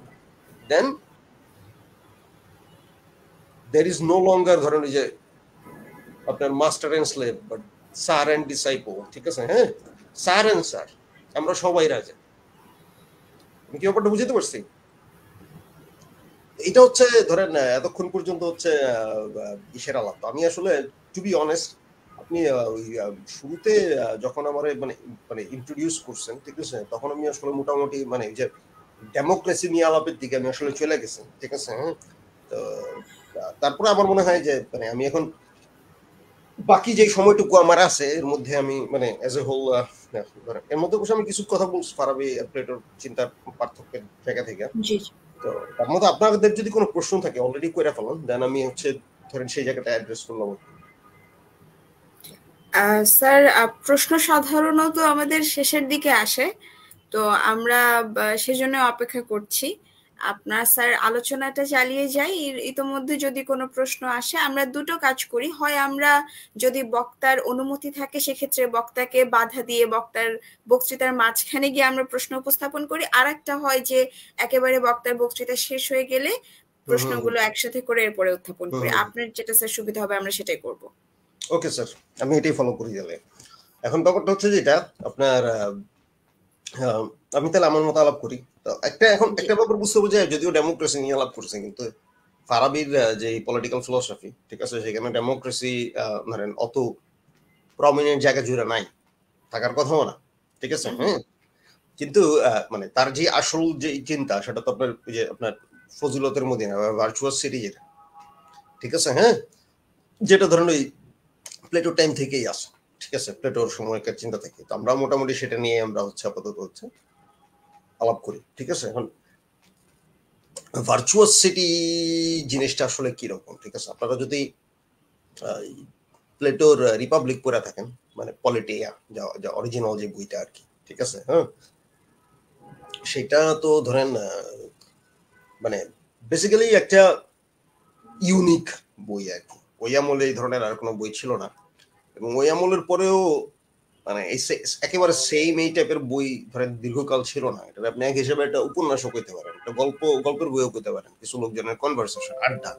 দেন there is no longer ধরেন এই যে আপনার master and slave, but sir and disciple, ঠিক আছে? হ্যাঁ, স্যার এন্ড স্যার, আমরা সবাই রাজা। আমি কি ব্যাপারটা বুঝতে পারছি? এটা হচ্ছে ধরেন এতক্ষণ পর্যন্ত হচ্ছে ইসের আলাপ। আমি আসলে টু বি অনেস্ট, আপনি ওই শুরুতে যখন আমার মানে ইন্ট্রোডিউস করছেন, ঠিক আছে, তখন আমি আসলে মোটামুটি মানে যে ডেমোক্রেসি নিয়ে আলাপের দিকে আমি আসলে চলে গেছি, ঠিক আছে? হ্যাঁ, তো তারপরে আমার মনে হয় যে মানে আমি এখন বাকি যে সময়টুকু আমার আছে এর মধ্যে আমি মানে এজ এ হোল এর মধ্যে বসে আমি কিছু কথা বলছি ফারাবি প্লেটোর চিন্তার পার্থক্যের জায়গা থেকে। জি। তো তার মধ্যে আপনাদের যদি কোনো প্রশ্ন থাকে অলরেডি করে ফেলান, দেন আমি হচ্ছে ধরেন সেই জায়গাটা অ্যাড্রেস করলাম। স্যার, প্রশ্ন সাধারণত আমাদের শেষের দিকে আসে, তো আমরা সেজন্য অপেক্ষা করছি। আপনার স্যার আলোচনাটা চালিয়ে যাই, ইতোমধ্যে যদি কোনো প্রশ্ন আসে আমরা দুটো কাজ করি, হয় আমরা যদি বক্তার অনুমতি থাকে সেক্ষেত্রে বক্তাকে বাধা দিয়ে বক্তার বক্তৃতার মাঝখানে গিয়ে আমরা প্রশ্ন উপস্থাপন করি, আর একটা হয় যে একেবারে বক্তার বক্তৃতা শেষ হয়ে গেলে প্রশ্নগুলো একসাথে করে এরপরে উত্থাপন করি। আপনার যেটা স্যার সুবিধা হবে আমরা সেটাই করব। ওকে স্যার, আমি এটাই ফলো করি গেলে। এখন ব্যাপারটা হচ্ছে যেটা আপনার আমি তাহলে আমার মতো আলাপ করি। তো একটা ব্যাপার বুঝতে হবে যে যদিও ডেমোক্রেসি নিয়ে আলাপ করছে, কিন্তু ফারাবির যে পলিটিক্যাল ফিলোসফি, ঠিক আছে, সেখানে ডেমোক্রেসি ধরেন অত প্রমিনেন্ট জায়গা জুড়ে নাই, থাকার কথাও না, ঠিক আছে। হ্যাঁ, কিন্তু মানে তার যে আসল যে চিন্তা সেটা তো আপনার যে আপনার ফজিলতের মধ্যে ভার্চুয়াস সিরিজের, ঠিক আছে। হ্যাঁ, যেটা ধরেন ওই প্লেটোর টাইম থেকেই আসে, ঠিক আছে, প্লেটোর সময়কার চিন্তা থেকে। তো আমরা মোটামুটি সেটা নিয়ে আমরা হচ্ছে আপাতত হচ্ছে আলাপ করি, ঠিক আছে। এখন ভার্চুয়াস সিটি জিনিসটা আসলে কিরকম, ঠিক আছে। আপনারা যদি প্লেটোর রিপাবলিক পড়ে থাকেন, মানে পলিটিয়া যা অরিজিনাল যে বইটা আর কি, ঠিক আছে। হ্যাঁ, সেটা তো ধরেন মানে বেসিক্যালি একটা ইউনিক বই আর কি। ওই আমলে এই ধরনের আর কোনো বই ছিল না, এবং ওই আমলের পরেও মানে একেবারে সেম এই টাইপের বই ধরেন দীর্ঘকাল ছিল না। এটা আপনি এক হিসেবে একটা উপন্যাসও করতে পারেন, একটা গল্পের বইও করতে পারেন, কিছু লোকজনের কনভারসেশন, আড্ডা।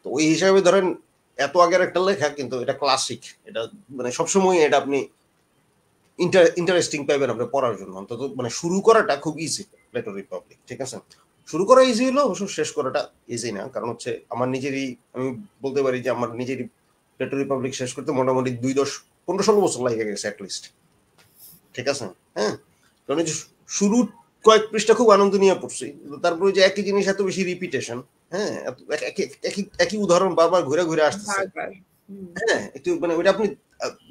তো ওই হিসাবে ধরেন এত আগের একটা লেখা, কিন্তু এটা ক্লাসিক, এটা মানে সবসময় এটা আপনি ইন্টারেস্টিং পাইবেন আপনি পড়ার জন্য। অন্তত মানে শুরু করাটা খুব ইজি প্লেটো রিপাবলিক, ঠিক আছে। শুরু করা ইজি হলো, অবশ্য শেষ করাটা ইজি না, কারণ হচ্ছে আমার নিজেরই, আমি বলতে পারি যে আমার নিজেরই প্লেটো রিপাবলিক শেষ করতে মোটামুটি 15-16 বছর লাগে গেছে অ্যাটলিস্ট, ঠিক আছে। হ্যাঁ, কারণ এই যে শুরু কয়েক পৃষ্ঠা খুব আনন্দ নিয়ে পড়ছি, তারপরে যে একই জিনিস এত বেশি রিপিটেশন, হ্যাঁ, একই উদাহরণ বারবার ঘুরে ঘুরে আসতেছে। হ্যাঁ, একটু মানে ওইটা আপনি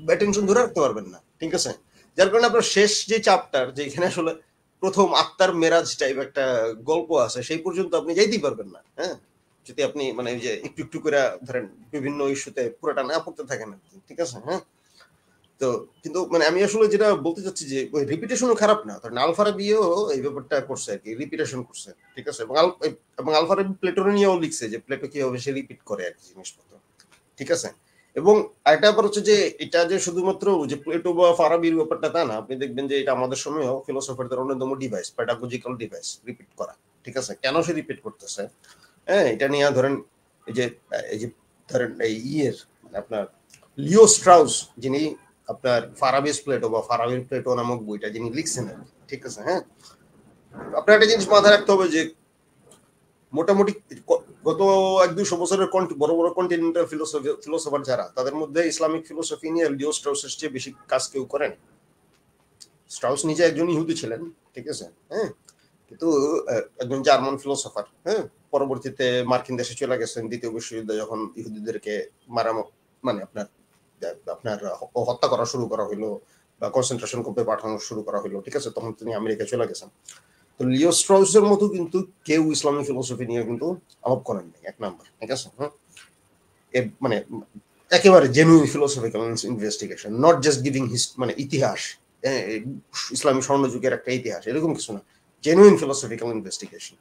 অ্যাটেনশন ধরে রাখতে পারবেন না, ঠিক আছে। যার কারণে আপনার শেষ যে চ্যাপ্টার, যেখানে আসলে প্রথম আত্মার মেরাজ টাইপ একটা গল্প আছে, সেই পর্যন্ত আপনি যাইতেই পারবেন না। হ্যাঁ, যদি আপনি মানে ওই যে একটু একটু করে ধরেন বিভিন্ন ইস্যুতে পুরোটা না পড়তে থাকেন, ঠিক আছে। হ্যাঁ, তো কিন্তু মানে আমি আসলে যেটা বলতে চাচ্ছি যে ওই রিপিটেশনও খারাপ না। ধরেন আলফারাবিও এই ব্যাপারটা করছে আর কি, রিপিটেশন করছে, ঠিক আছে। এবং আলফারাবি প্লেটোর নিয়েও লিখছে যে প্লেটো কিভাবে সে রিপিট করে আর কি জিনিসপত্র, ঠিক আছে। এবং আরেকটা ব্যাপার হচ্ছে যে এটা যে শুধুমাত্র যে প্লেটো বা ফারাবির ব্যাপারটা তা না, আপনি দেখবেন যে এটা আমাদের সময়ও ফিলোসফারদের অন্যতম ডিভাইস, পেডাগজিক্যাল ডিভাইস, রিপিট করা, ঠিক আছে। কেন সে রিপিট করতেছে, হ্যাঁ, এটা নিয়ে ধরেন এই যে ধরেন এই মানে আপনার লিও স্ট্রাউস, যিনি আপনার ফারাবিস প্লেটো বা ফারাবির প্লেটো নামক বইটা যিনি লিখছেন আর কি, ঠিক আছে। হ্যাঁ, আপনার একটা জিনিস মাথায় রাখতে হবে যে মোটামুটি গত 100-200 বছরের বড় বড় কন্টিনেন্টাল ফিলোসফার যারা, তাদের মধ্যে ইসলামিক ফিলোসফি নিয়ে লিও স্ট্রাউসের চেয়ে বেশি কাজ কেউ করেন। স্ট্রাউস নিজে একজন ইহুদি ছিলেন, ঠিক আছে। হ্যাঁ, কিন্তু একজন জার্মান ফিলোসফার। হ্যাঁ, পরবর্তীতে মার্কিন দেশে চলে গেছেন দ্বিতীয় বিশ্বযুদ্ধে, যখন ইহুদিদেরকে মানে আপনার হত্যা করা শুরু করা হইলো বা কনসেন্ট্রেশন ক্যাম্পে পাঠানো শুরু করা হইলো, ঠিক আছে, তখন তিনি আমেরিকা চলে গেছেন। তো লিও স্ট্রাউসের মতো কিন্তু কেউ ইসলামিক ফিলোসফি নিয়ে কিন্তু আলাপ করেন নাই, এক নাম্বার, ঠিক আছে। মানে একেবারে genuine philosophical investigation, not just giving মানে ইতিহাস, ইসলামী স্বর্ণযুগের একটা ইতিহাস, এরকম কিছু না, জেনুইন ফিলোসফিক্যাল ইনভেস্টিগেশন,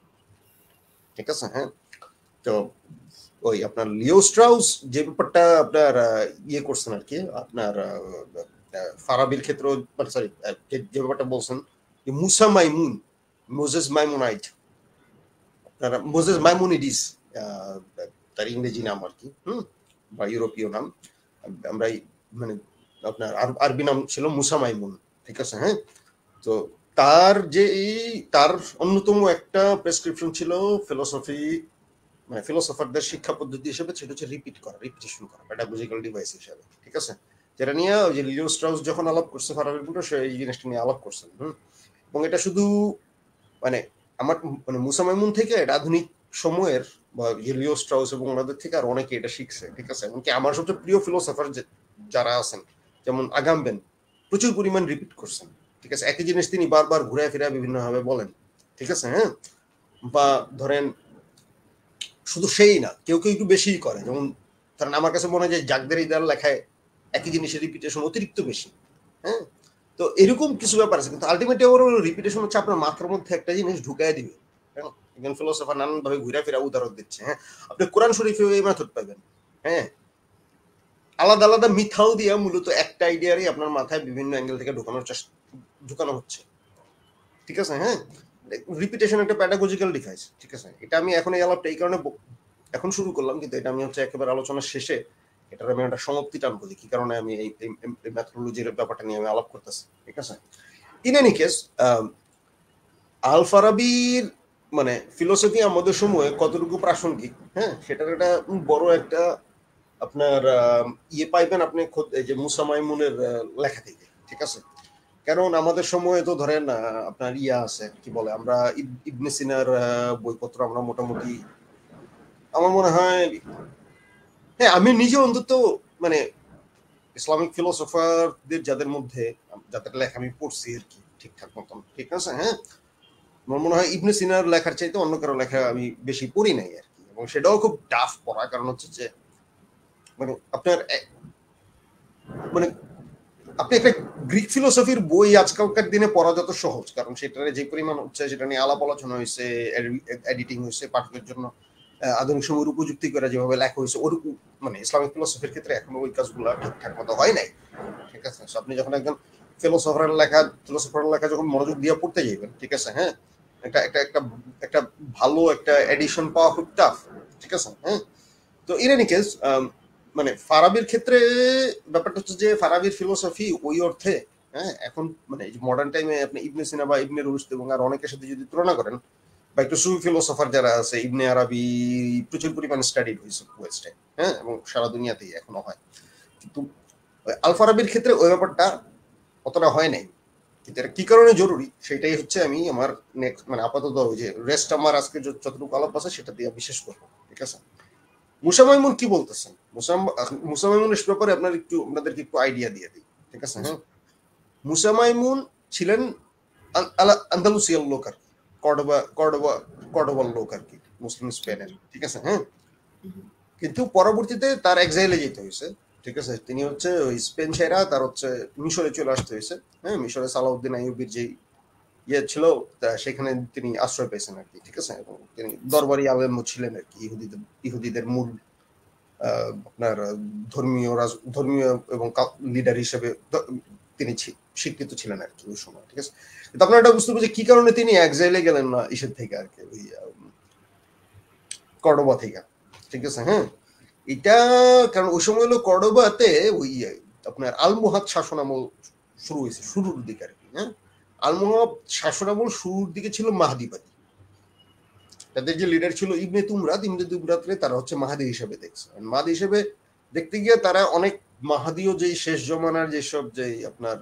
ঠিক আছে। হ্যাঁ, তো ওই আপনার লিও স্ট্রাউস যে ব্যাপারটা আপনার ইয়ে করছেন আর কি, আপনার ফারাবির ক্ষেত্রে, সরি, যে ব্যাপারটা বলছেন যে মুসা মাইমুন, মোজেস মাইমুনাইট, আপনারা মোজেস মাইমুনিডিস তার ইংরেজি নাম আর কি, বা ইউরোপীয় নাম। আমরা মানে আপনার আরবি নাম ছিল মুসা মাইমুন, ঠিক আছে। হ্যাঁ, তো তার অন্যতম একটা প্রেসক্রিপশন ছিল ফিলোসফি, মানে ফিলোসফারদের শিক্ষা পদ্ধতি হিসেবে, সেটা হচ্ছে রিপিটেশন করা, পেডাগজিক্যাল ডিভাইস হিসেবে, ঠিক আছে। যেটা নিয়ে ওই যে লিও স্ট্রাউস যখন আলাপ করছে ফারাবির বুটো, সে এই জিনিসটা নিয়ে আলাপ করছেন। এবং এটা শুধু মানে আমার মানে মুসা মাইমুন থেকে এটা আধুনিক সময়ের বা লিও স্ট্রাউস এবং ওনাদের থেকে আর অনেকে এটা শিখছে, ঠিক আছে। এমনকি আমার সবচেয়ে প্রিয় ফিলোসফার যারা আছেন, যেমন আগামবেন প্রচুর পরিমাণ রিপিট করছেন, ঠিক আছে, একই জিনিস তিনি বারবার ঘুরে ফিরে বিভিন্ন ভাবে বলেন, ঠিক আছে, হ্যাঁ। বা ধরেন শুধু সেই না, কেউ কেউ একটু বেশিই করে, যেমন কারণ আমার কাছে মনে হয় যে জাগদের ইদার লেখায় একই জিনিসের রিপিটেশন অতিরিক্ত বেশি, হ্যাঁ। তো এরকম কিছু ব্যাপার আছে, কিন্তু আলটিমেটলি ওর রিপিটেশন হচ্ছে আপনার মাথার মধ্যে একটা জিনিস ঢুকায় দিবে, হ্যাঁ। একজন ফিলোসফার নানান ভাবে ঘুরে ফিরে উদাহরণ দিচ্ছে, হ্যাঁ। আপনি কোরআন শরীফে এই মেথড পাবেন, হ্যাঁ। আলাদা আলাদা মিথাও দিয়া মূলত একটা আইডিয়ারই আপনার মাথায় বিভিন্ন অ্যাঙ্গেল থেকে ঢুকানো হচ্ছে, ঠিক আছে, হ্যাঁ। রিপিটেশন একটা প্যাডাগজিক্যাল ডিভাইস, ঠিক আছে। এটা আমি এখন এই আলাপটা এই কারণে এখন শুরু করলাম, কিন্তু এটা আমি হচ্ছে একেবারে আলোচনার শেষে এটার আমি একটা সমাপ্তি টানবো কি কারণে আমি এই ম্যাথোলজির ব্যাপারটা নিয়ে আমি আলাপ করতেছি, ঠিক আছে। ইন এনি কেস, আল ফারাবির মানে ফিলোসফি আমাদের সময়ে কতটুকু প্রাসঙ্গিক, হ্যাঁ, সেটার একটা বড় একটা আপনার ইয়ে পাইবেন আপনি এই যে মুসা মাইমুনের লেখা থেকে, ঠিক আছে। কারণ আমাদের সময়ে তো ধরেন আপনার ইয়া আছে, কি বলে, আমরা ইবনে সিনার বইপত্র আমরা মোটামুটি আমার মনে হয়, হ্যাঁ, আমি নিজে অন্তত মানে ইসলামিক ফিলোসফারদের যাদের মধ্যে যাদের লেখা আমি পড়ছি আর কি ঠিকঠাক মতন, ঠিক আছে, হ্যাঁ। আমার মনে হয় ইবনে সিনার লেখার চাইতে অন্য কারো লেখা আমি বেশি পড়ি নাই আর কি, এবং সেটাও খুব টাফ পড়া, কারণ হচ্ছে যে মানে আপনার মানে আপনি একটা গ্রিক ফিলোসফির বই আজকালকার দিনে পড়া যত সহজ, কারণ সেটার যে পরিমাণ হচ্ছে সেটা নিয়ে আলাপ আলোচনা হয়েছে, এডিটিং হয়েছে, পাঠকের জন্য আধুনিক সময়ের উপযুক্তি করে যেভাবে লেখা হয়েছে, ওর মানে ইসলামিক ফিলোসফির ক্ষেত্রে এখনো ওই কাজগুলো ঠিকঠাক মতো হয় নাই, ঠিক আছে। আপনি যখন একজন ফিলোসফারের লেখা যখন মনোযোগ দিয়ে পড়তে যাবেন, ঠিক আছে, হ্যাঁ, একটা একটা একটা একটা ভালো একটা এডিশন পাওয়া খুব টাফ, ঠিক আছে, হ্যাঁ। তো ইন এনি কেস মানে ফারাবির ক্ষেত্রে ব্যাপারটা হচ্ছে যে ফারাবির ফিলোসফি ওই অর্থে, হ্যাঁ, এখন মানে মডার্ন টাইমে আপনি ইবনে সিনা বা ইবনে রুশদ এবং আর অনেকের সাথে যদি তুলনা করেন, বা একটু সুফি ফিলোসফার যারা আছে, ইবনে আরাবি প্রচুর পরিমাণে স্টাডিড হয়েছে ওয়েস্টে, হ্যাঁ, এবং সারা দুনিয়াতেই এখনো হয়, কিন্তু আল ফারাবির ক্ষেত্রে ওই ব্যাপারটা অতটা হয় নাই। কিন্তু এটা কি কারণে জরুরি সেটাই হচ্ছে আমি আমার নেক্সট মানে আপাতত ওই যে রেস্ট আমার আজকে যতটুকু আলাপ আছে সেটা দিয়ে বিশেষ করবো, ঠিক আছে। মুসা মাইমুন কি বলতেছেন, মুসা মাইমুনের ব্যাপারে আপনাদেরকে একটু আইডিয়া দিয়ে দিই, ঠিক আছে, হ্যাঁ। মুসা মাইমুন ছিলেন আন্দালুসিয়ার লোক আর কি, কর্ডোবার লোক আর কি, মুসলিম স্পেনের, ঠিক আছে, হ্যাঁ। কিন্তু পরবর্তীতে তার এক্সাইলে যেতে হয়েছে, ঠিক আছে। তিনি হচ্ছে ওই স্পেন ছেড়া তার হচ্ছে মিশরে চলে আসতে হয়েছে, হ্যাঁ। মিশরে সালাউদ্দিন আইয়ুবির যে ইয়ে ছিল সেখানে তিনি আশ্রয় পেয়েছেন আর কি, ঠিক আছে। এবং তিনি দরবারি আলেম ছিলেন আর কি, ইহুদিদের মূল আপনার ধর্মীয় এবং লিডার হিসেবে তিনি স্বীকৃত ছিলেন আর কি ওই সময়, ঠিক আছে। তো আপনারা এটা বুঝতে পারছেন কি কারণে তিনি এক্সাইলে গেলেন না ইসের থেকে আর কি, ওই কর্ডোবা থেকে, ঠিক আছে, হ্যাঁ। এটা কারণ ওই সময় হলো কর্ডোবাতে ওই আপনার আলমোহাদ শাসনামল শুরু হয়েছে শুরুর দিকে আর কি, হ্যাঁ। আলমোহাদ শাসনামল শুরুর দিকে ছিল মাহাদিবাদী, তাদের যে লিডার ছিল ইবনে তুমরাতরে তারা হচ্ছে মাহাদি হিসেবে দেখছে, মাহাদি হিসেবে দেখতে গিয়ে তারা অনেক মাহাদিও যে শেষ জমানার যেসব যে আপনার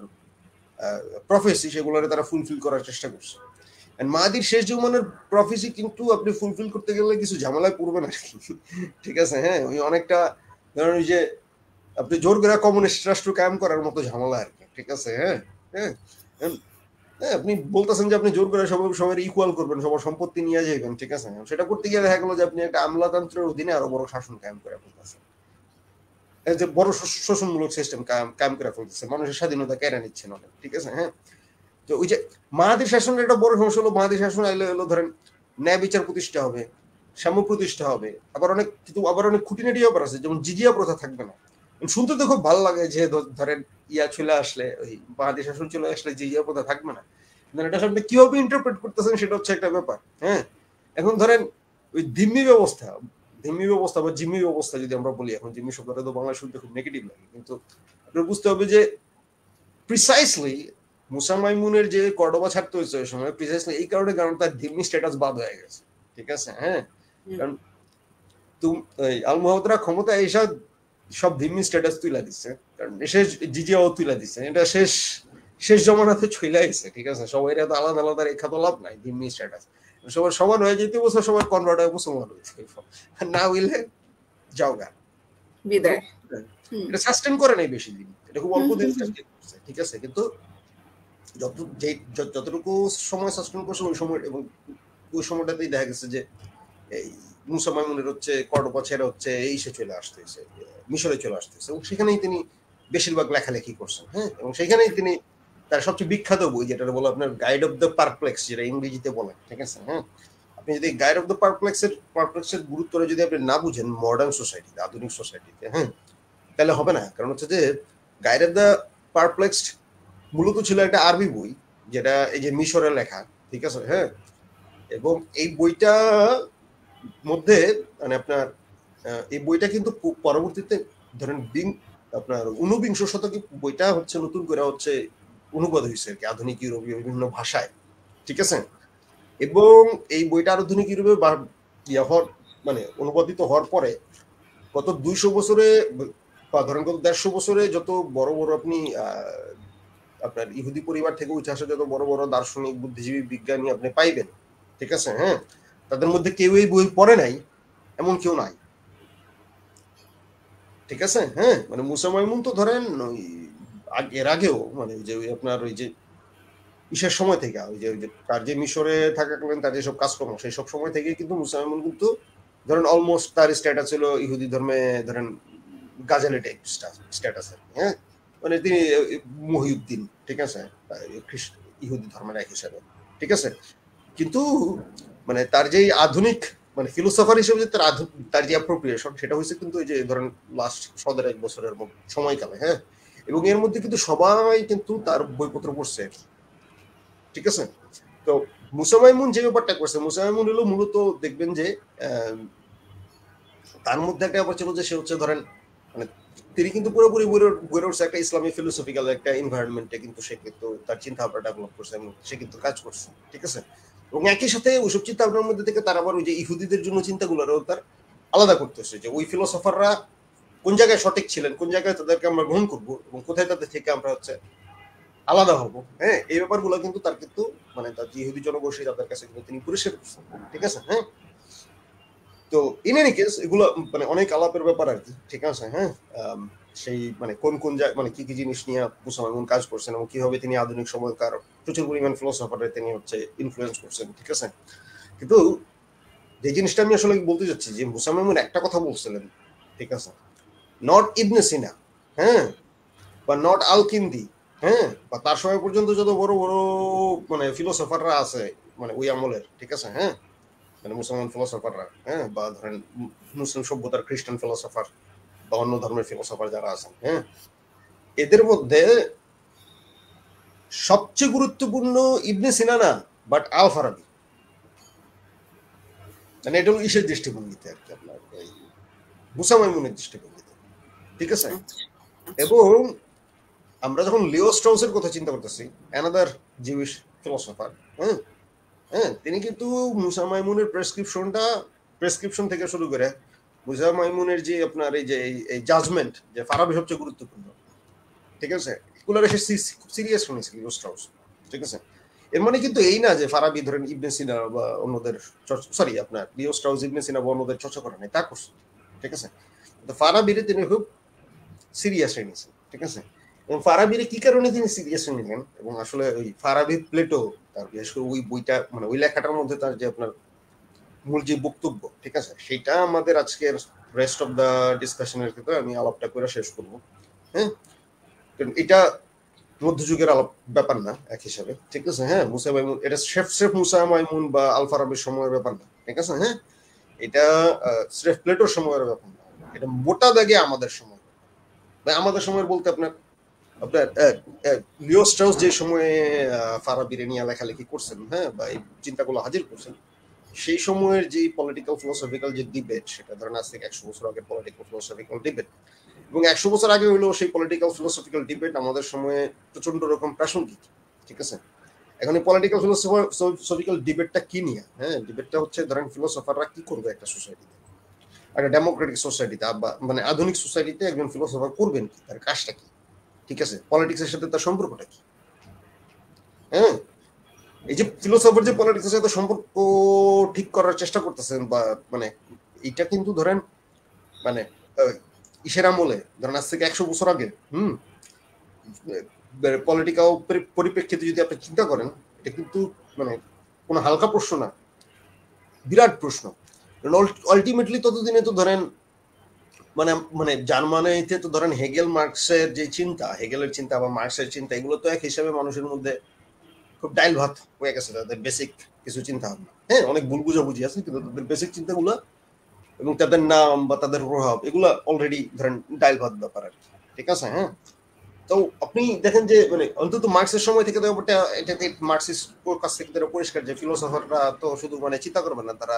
প্রফেসি সেগুলোরে তারা ফুলফিল করার চেষ্টা করছে। মাহাদির শেষ জমানার প্রফেসি কিন্তু আপনি ফুলফিল করতে গেলে কিছু ঝামেলায় পড়বেন আর কি, ঠিক আছে, হ্যাঁ। ওই অনেকটা ধরেন ওই যে আপনি জোর করে কমিউনিস্ট রাষ্ট্র কায়েম করার মতো ঝামেলা আর কি, ঠিক আছে, হ্যাঁ, হ্যাঁ। আপনি বলতেছেন যে আপনি জোর করে সবাই ইকুয়াল করবেন, সবার সম্পত্তি নিয়ে যাবেন, ঠিক আছে। সেটা করতে গিয়ে দেখা গেলো যে আপনি একটা আমলাতন্ত্রের অধীনে আরো বড় শাসন কায়েম করে ফেলতেছেন, যে বড় শোষণমূলক সিস্টেম কায়েম করে ফেলতেছে, মানুষের স্বাধীনতা কেড়ে নিচ্ছেন অনেক, ঠিক আছে, হ্যাঁ। তো ওই যে মাহাদি শাসনের একটা বড় সমস্যা হলো, মাহাদি শাসন আইলে হলো ধরেন ন্যায় বিচার প্রতিষ্ঠা হবে, সাম্য প্রতিষ্ঠা হবে, আবার অনেক খুঁটিনাটি ব্যাপার আছে, যেমন জিজিয়া প্রথা থাকবে না। শুনতে তো খুব ভালো লাগে যে ধরেন ইয়া চলে আসলে, ওই মাহাদি শাসন চলে আসলে জিজিয়া প্রথা থাকবে না, এটা আপনি কিভাবে ইন্টারপ্রেট করতেছেন সেটা হচ্ছে একটা ব্যাপার, হ্যাঁ। এখন ধরেন ওই ধিম্মি ব্যবস্থা বা জিম্মি ব্যবস্থা যদি আমরা বলি, এখন জিম্মি শব্দটা তো বাংলা শুনতে খুব নেগেটিভ লাগে, কিন্তু আপনার বুঝতে হবে যে প্রিসাইসলি মুসা মাইমুনের যে কর্ডোবা ছাড়তে হয়েছে ওই সময় প্রিসাইসলি এই কারণে, কারণ তার ধিম্মি স্ট্যাটাস বাদ হয়ে গেছে, ঠিক আছে, হ্যাঁ। কারণ আলমোহাদরা ক্ষমতা এইসব সব ধিম্মি স্ট্যাটাস তুলে দিচ্ছে, কারণ শেষ জিজিয়াও তুলে দিচ্ছে, এটা শেষ জমানাতে চলে গেছে, ঠিক আছে। সবাই তো আলাদা আলাদা রেখা তো লাভ নাই, ধিম্মি স্ট্যাটাস সবার সমান হয়ে যেতে বছর সবার কনভার্ট হয়ে মুসলমান হয়েছে, না হইলে যাও গা বিদায়। এটা সাস্টেন করে নাই বেশি দিন, এটা খুব অল্প দিন সাস্টেন করছে, ঠিক আছে। কিন্তু যতটুকু সময় সাস্টেন করছে ওই সময়, এবং ওই সময়টাতেই দেখা গেছে যে এই মুসা মাইমুনের হচ্ছে কর্ডোবা ছেড়ে হচ্ছে এই সে চলে আসতেছে, মিশরে চলে আসতেছে, এবং সেখানেই তিনি বেশিরভাগ লেখালেখি করছেন। হ্যাঁ, এবং সেখানেই তিনি তার সবচেয়ে বিখ্যাত বই, যেটা বলো আপনার গাইড অফ দ্য পারপ্লেক্স, যেটা ইংরেজিতে বলে, ঠিক আছে। হ্যাঁ, আপনি যদি গাইড অফ দ্য পারপ্লেক্সের গুরুত্বটা যদি আপনি না বুঝেন মডার্ন সোসাইটিতে, আধুনিক সোসাইটিতে, হ্যাঁ, তাহলে হবে না। কারণ হচ্ছে যে গাইড অফ দ্য পারপ্লেক্সড মূলত ছিল একটা আরবি বই, যেটা এই যে মিশরের লেখা, ঠিক আছে। হ্যাঁ, এবং এই বইটা মধ্যে মানে আপনার এই বইটা কিন্তু পরবর্তীতে ধরেন আপনার ঊনবিংশ শতকে বইটা হচ্ছে নতুন করে হচ্ছে অনুবাদ হয়েছে আর কি, আধুনিক ইউরোপীয় বিভিন্ন ভাষায়, ঠিক আছে। এবং এই বইটা আধুনিক ইউরোপে মানে অনুবাদিত হওয়ার পরে গত 200 বছরে বা ধরেন গত 150 বছরে যত বড় বড় আপনি আপনার ইহুদি পরিবার থেকে উঠে আসা যত বড় বড় দার্শনিক, বুদ্ধিজীবী, বিজ্ঞানী আপনি পাইবেন, ঠিক আছে। হ্যাঁ, তাদের মধ্যে কেউ এই বই পড়ে নাই এমন কেউ নাই, ঠিক আছে। হ্যাঁ, মানে মুসা মাইমুন তো ধরেন এর আগেও মানে যে আপনার ওই যে ইসের সময় থেকে ওই যে তার যে মিশরে থাকাকালীন তার যেসব কাজকর্ম সেই সব সময় থেকে কিন্তু মুসা মাইমুন কিন্তু ধরেন অলমোস্ট তার স্ট্যাটাস ছিল ইহুদি ধর্মে ধরেন গাজালি টাইপ স্ট্যাটাস, হ্যাঁ, মানে তিনি মহিউদ্দিন, ঠিক আছে, ইহুদি ধর্মের এক হিসাবে, ঠিক আছে। কিন্তু মানে তার যে আধুনিক মানে ফিলোসফার হিসেবে যে তার যে অ্যাপ্রোপ্রিয়েশন সেটা হয়েছে কিন্তু এই যে ধরেন লাস্ট 1.5 বছরের সময়কালে। হ্যাঁ, এবং এর মধ্যে কিন্তু সবাই কিন্তু তার বইপত্র পড়ছে, ঠিক আছে। তো মুসা মাইমুন যে ব্যাপারটা করছে, মুসা মাইমুন হলো মূলত দেখবেন যে তার মধ্যে একটা ব্যাপার ছিল যে সে হচ্ছে ধরেন মানে তিনি কিন্তু পুরোপুরি গড়ে উঠছে একটা ইসলামী ফিলোসফিক্যাল একটা এনভায়রনমেন্টে, কিন্তু সে কিন্তু তার চিন্তা ভাবনা ডেভেলপ করছে এবং সে কিন্তু কাজ করছে, ঠিক আছে। এবং একই সাথে ওইসব চিন্তা ভাবনার মধ্যে থেকে তার আবার ওই যে ইহুদিদের জন্য চিন্তাগুলোরও তার আলাদা করতেছে, যে ওই ফিলোসফাররা কোন জায়গায় সঠিক ছিলেন, কোন জায়গায় তাদেরকে আমরা গ্রহণ করবো এবং কোথায় তাদের থেকে আমরা হচ্ছে আলাদা হবো। হ্যাঁ, এই ব্যাপারগুলো কিন্তু তার কিন্তু মানে তার যে ইহুদি জনগোষ্ঠী তাদের কাছে কিন্তু তিনি পরিষ্কার করছেন, ঠিক আছে। হ্যাঁ, তো ইন এনি কেস এগুলো মানে অনেক আলাপের ব্যাপার আর কি, ঠিক আছে। হ্যাঁ, সেই মানে কোন কোন মানে কি কি জিনিস নিয়ে মুসা মাইমুন কাজ করছেন এবং কিভাবে তিনি আধুনিক সময়কার প্রচুর পরিমাণ ফিলোসফারে তিনি হচ্ছে ইনফ্লুয়েন্স করছেন, ঠিক আছে। কিন্তু যে জিনিসটা আমি আসলে বলতে চাচ্ছি যে মুসা মাইমুন একটা কথা বলছিলেন, ঠিক আছে, নট ইবনে সিনা, হ্যাঁ, বা নট আল কিন্দি, হ্যাঁ, বা তার সময় পর্যন্ত যত বড় বড় মানে ফিলোসফাররা আছে মানে ওই আমলের, ঠিক আছে। হ্যাঁ, মানে মুসলমান ফিলোসফাররা, হ্যাঁ, বা ধরেন মুসলিম সভ্যতার খ্রিস্টান ফিলোসফার বা অন্য ধর্মের ফিলোসফার যারা আছেন, হ্যাঁ, এদের মধ্যে সবচেয়ে গুরুত্বপূর্ণ ইবনে সিনা না, বাট আল ফারাবি। মানে এটা হলো ইসের দৃষ্টিভঙ্গিতে আর কি, আপনার এই মুসা মাইমুনের দৃষ্টিভঙ্গিতে, ঠিক আছে। এবং আমরা যখন লিও স্ট্রাউসের কথা চিন্তা করতেছি, অ্যানাদার জিউইশ ফিলোসফার, হ্যাঁ, হ্যাঁ, তিনি কিন্তু মুসা মাইমুনের প্রেসক্রিপশন থেকে শুরু করে মুসা মাইমুনের যে আপনার এই যে এই জাজমেন্ট যে ফারাবি সবচেয়ে গুরুত্বপূর্ণ, ঠিক আছে, এগুলোর এসে খুব সিরিয়াস শুনেছিল লিও স্ট্রাউস, ঠিক আছে। এর মানে কিন্তু এই না যে ফারাবি ধরেন ইবনে সিনা বা অন্যদের সরি আপনার লিও স্ট্রাউস ইবনে সিনা বা অন্যদের চর্চা করে নাই, তা করছে, ঠিক আছে। তো ফারাবিরে তিনি খুব সিরিয়াস নিয়েছেন, ঠিক আছে। এবং ফারাবিরে কি কারণে তিনি সিরিয়াস নিলেন এবং আসলে ওই ফারাবি প্লেটো তার বিশেষ করে ওই বইটা মানে ওই লেখাটার মধ্যে তার যে আপনার মূল যে বক্তব্য, ঠিক আছে, সেটা আমাদের আজকের রেস্ট অফ দ্য ডিসকাশনের ক্ষেত্রে আমি আলাপটা করে শেষ করবো। হ্যাঁ, কারণ এটা মধ্যযুগের আলাপ ব্যাপার না এক হিসাবে, ঠিক আছে। হ্যাঁ, মুসা মাইমুন এটা স্রেফ মুসা মাইমুন বা আল ফারাবির সময়ের ব্যাপার না, ঠিক আছে। হ্যাঁ, এটা স্রেফ প্লেটোর সময়ের ব্যাপার না, এটা মোটা দাগে আমাদের সময়। আমাদের সময় বলতে আপনার লিও স্ট্রাউস যে সময়ে ফারাবিরে নিয়ে লেখালেখি করছেন, হ্যাঁ, বা এই চিন্তাগুলো হাজির করছেন, সেই সময়ের যে পলিটিক্যাল ফিলোসফিক্যাল যে ডিবেট, সেটা ধরেন আজ থেকে 100 বছর আগে পলিটিক্যাল ফিলোসফিক্যাল ডিবেট, এবং 100 বছর আগে হইলেও সেই পলিটিক্যাল ফিলোসফিক্যাল ডিবেট আমাদের সময়ে প্রচন্ড রকম প্রাসঙ্গিক, ঠিক আছে। এখন এই পলিটিক্যাল ফিলোসফিক্যাল ডিবেটটা কি নিয়ে? হ্যাঁ, ডিবেটটা হচ্ছে ধরেন ফিলোসফাররা কি করবে একটা সোসাইটিতে, একটা ডেমোক্রেটিক সোসাইটিতে, মানে আধুনিক সোসাইটিতে একজন ফিলোসফার করবেন কি, তার কাজটা কি, ঠিক আছে, পলিটিক্সের সাথে তার সম্পর্কটা কি। হ্যাঁ, এই যে ফিলোসফার যে পলিটিক্সের সাথে সম্পর্ক ঠিক করার চেষ্টা করতেছেন বা মানে এটা কিন্তু ধরেন মানে ইসের আমলে, ধরেন আজ থেকে 100 বছর আগে, পলিটিক্যাল পরিপ্রেক্ষিতে যদি আপনি চিন্তা করেন, এটা কিন্তু মানে কোনো হালকা প্রশ্ন না, বিরাট প্রশ্ন। আলটিমেটলি ততদিনে তো ধরেন মানে মানে জার্মানিতে তো ধরেন হেগেল মার্কসের যে চিন্তা, হেগেলের চিন্তা বা মার্কসের চিন্তা, এগুলো তো এক হিসাবে মানুষের মধ্যে খুব ডাইল ভাত হয়ে গেছে। তাদের বেসিক কিছু চিন্তা ভাবনা, হ্যাঁ, অনেক ভুল বুঝাবুঝি আছে, কিন্তু তাদের বেসিক চিন্তাগুলো এবং তাদের নাম বা তাদের প্রভাব এগুলো অলরেডি ধরেন ডাইল ভাত ব্যাপার আর কি, ঠিক আছে। হ্যাঁ, তো আপনি দেখেন যে মানে অন্তত মার্কসের সময় থেকে তো এটাতে মার্কসিস্ট কাছ থেকে পরিষ্কার যে ফিলোসফাররা তো শুধু মানে চিন্তা করবে না, তারা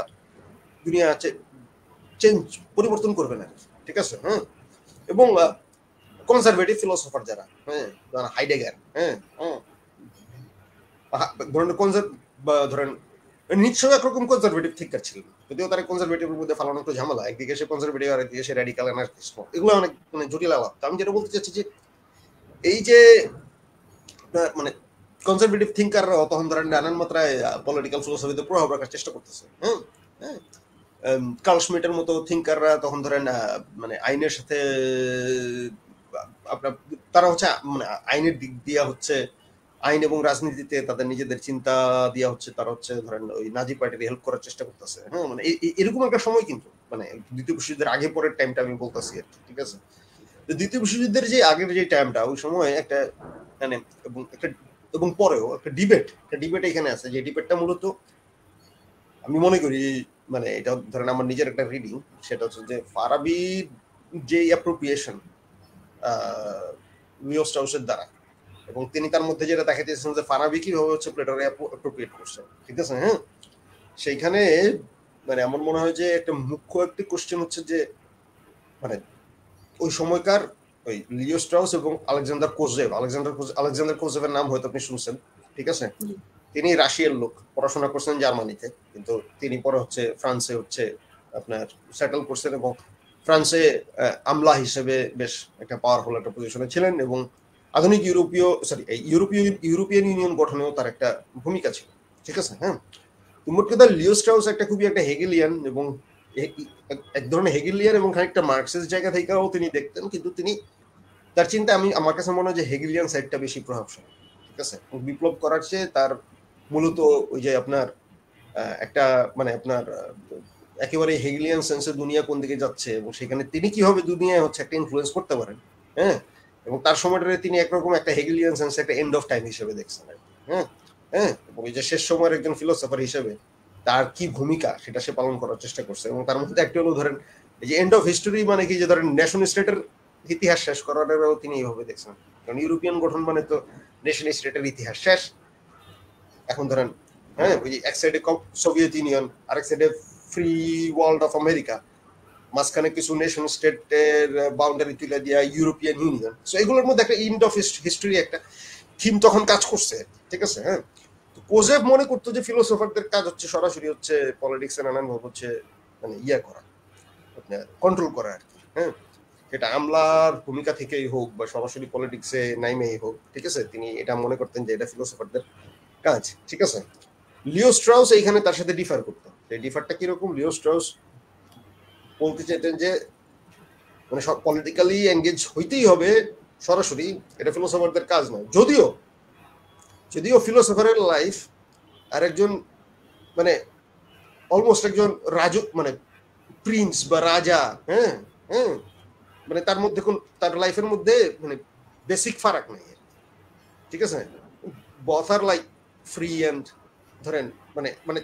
দুনিয়া চেঞ্জ পরিবর্তন করবে না, ঠিক আছে। হ্যাঁ, এবং কনজারভেটিভ ফিলোসফার যারা, হ্যাঁ, হাইডেগার, হ্যাঁ, ধরেন নিশ্চয় একরকম কনজারভেটিভ থিঙ্কার ছিলেন, যদিও তারা কনজারভেটিভের মধ্যে ফালানো একটু ঝামেলা, একদিকে সে কনজারভেটিভ আর একদিকে সে র্যাডিক্যাল অ্যানার্কিস্ট, এগুলো অনেক মানে জটিল আলাপ। আমি যেটা বলতে চাচ্ছি যে এই যে মানে কনজারভেটিভ থিঙ্কাররা তখন ধরেন নানান মাত্রায় পলিটিক্যাল ফিলোসফিতে প্রভাব রাখার চেষ্টা করতেছে। হ্যাঁ, হ্যাঁ, কার্ল শ্মিটের মতো থিঙ্কাররা তখন ধরেন মানে আইনের সাথে আপনার তারা হচ্ছে মানে আইনের দিক দিয়া হচ্ছে, আইন এবং রাজনীতিতে তাদের নিজেদের চিন্তা দিয়া হচ্ছে, তারা হচ্ছে ধরেন ওই নাজি পার্টির হেল্প করার চেষ্টা করতেছে। হ্যাঁ, মানে এরকম একটা সময়, কিন্তু মানে দ্বিতীয় বিশ্বযুদ্ধের আগে পরের টাইমটা আমি বলতেছি আর কি, ঠিক আছে। দ্বিতীয় বিশ্বযুদ্ধের যে আগের যে টাইমটা, ওই সময় একটা মানে এবং পরেও একটা ডিবেট এখানে আছে, যে ডিবেটটা মূলত আমি মনে করি মানে এটা ধরেন আমার নিজের একটা রিডিং, সেটা হচ্ছে যে ফারাবির যে অ্যাপ্রোপ্রিয়েশন লিও স্ট্রাউসের দ্বারা, এবং তিনি তার মধ্যে যেটা দেখাচ্ছেন যে ফারাবি কিভাবে হচ্ছে প্লেটোরে অ্যাপ্রোপ্রিয়েট করছে, ঠিক আছে। হ্যাঁ, সেইখানে মানে আমার মনে হয় যে একটা মুখ্য একটি কোশ্চেন হচ্ছে যে মানে ওই সময়কার ওই লিও স্ট্রাউস এবং আলেকজান্ডার কোজেভের নাম হয়তো আপনি শুনছেন, ঠিক আছে। তিনি রাশিয়ার লোক, পড়াশোনা করছেন জার্মানিতে, কিন্তু তিনি পরে হচ্ছে ফ্রান্সে হচ্ছে আপনার সেটেল করছেন, এবং ফ্রান্সে আমলা হিসেবে বেশ একটা পাওয়ারফুল একটা পজিশনে ছিলেন, এবং আধুনিক ইউরোপিয়ান ইউনিয়ন গঠনেও তার একটা ভূমিকা ছিল, ঠিক আছে। হ্যাঁ, মোট কথা লিও স্ট্রাউস একটা খুবই একটা হেগেলিয়ান এবং এক ধরনের হেগেলিয়ান এবং খানিকটা মার্কসের জায়গা থেকেও তিনি দেখতেন, কিন্তু তিনি তার চিন্তা আমার কাছে মনে হয় যে হেগেলিয়ান সাইডটা বেশি প্রভাবশালী, ঠিক আছে। বিপ্লব করার চেয়ে তার মূলত ওই যে আপনার একটা মানে আপনার একেবারে হেগেলিয়ান সেন্সে দুনিয়া কোন দিকে যাচ্ছে এবং সেখানে তিনি কিভাবে দুনিয়ায় হচ্ছে একটা ইনফ্লুয়েন্স করতে পারেন, হ্যাঁ, এবং তার সময়টারে তিনি একরকম একটা হেগেলিয়ান সেন্সে একটা এন্ড অফ টাইম হিসেবে দেখছেন, হ্যাঁ, হ্যাঁ, এবং এই যে শেষ সময়ের একজন ফিলোসফার হিসেবে তার কি ভূমিকা সেটা সে পালন করার চেষ্টা করছে, এবং তার মধ্যে একটা হলো ধরেন এই যে এন্ড অফ হিস্টোরি, মানে কি যে ধরেন নেশন স্টেটের ইতিহাস শেষ করারও তিনি এইভাবে দেখছেন, কারণ ইউরোপিয়ান গঠন মানে তো নেশন স্টেটের ইতিহাস শেষ। এখন ধরেন হ্যাঁ, ওই যে এক সাইডে সোভিয়েত ইউনিয়ন, আরেক সাইডে ফ্রি ওয়ার্ল্ড অফ আমেরিকা, মাঝখানে কিছু নেশন স্টেটের বাউন্ডারি তুলে দিয়া ইউরোপিয়ান ইউনিয়ন, সো এগুলোর মধ্যে একটা এন্ড অফ হিস্টোরি একটা থিম তখন কাজ করছে, ঠিক আছে। হ্যাঁ, কোজেভ মনে করতো যে ফিলোসফারদের কাজ হচ্ছে সরাসরি হচ্ছে পলিটিক্স এর নানান ভাবে হচ্ছে মানে ইয়া করা, কন্ট্রোল করা আর কি। হ্যাঁ, এটা আমলার ভূমিকা থেকেই হোক বা সরাসরি পলিটিক্সে নাইমেই হোক, ঠিক আছে, তিনি এটা মনে করতেন যে এটা ফিলোসফারদের কাজ, ঠিক আছে। লিও স্ট্রাউস এইখানে তার সাথে ডিফার করতেন। এই ডিফারটা কিরকম? লিও স্ট্রাউস বলতে চাইতেন যে মানে সব পলিটিক্যালি এনগেজ হইতেই হবে সরাসরি, এটা ফিলোসফারদের কাজ নয়। যদিও ফিলোসফারের লাইফ আর একজন মানে অলমোস্ট একজন রাজু মানে প্রিন্স বা রাজা, হ্যাঁ, হ্যাঁ, মানে তার মধ্যে তার লাইফের মধ্যে মানে বেসিক ফারাক নাই, ঠিক আছে। both are like free and ধরেন মানে মানে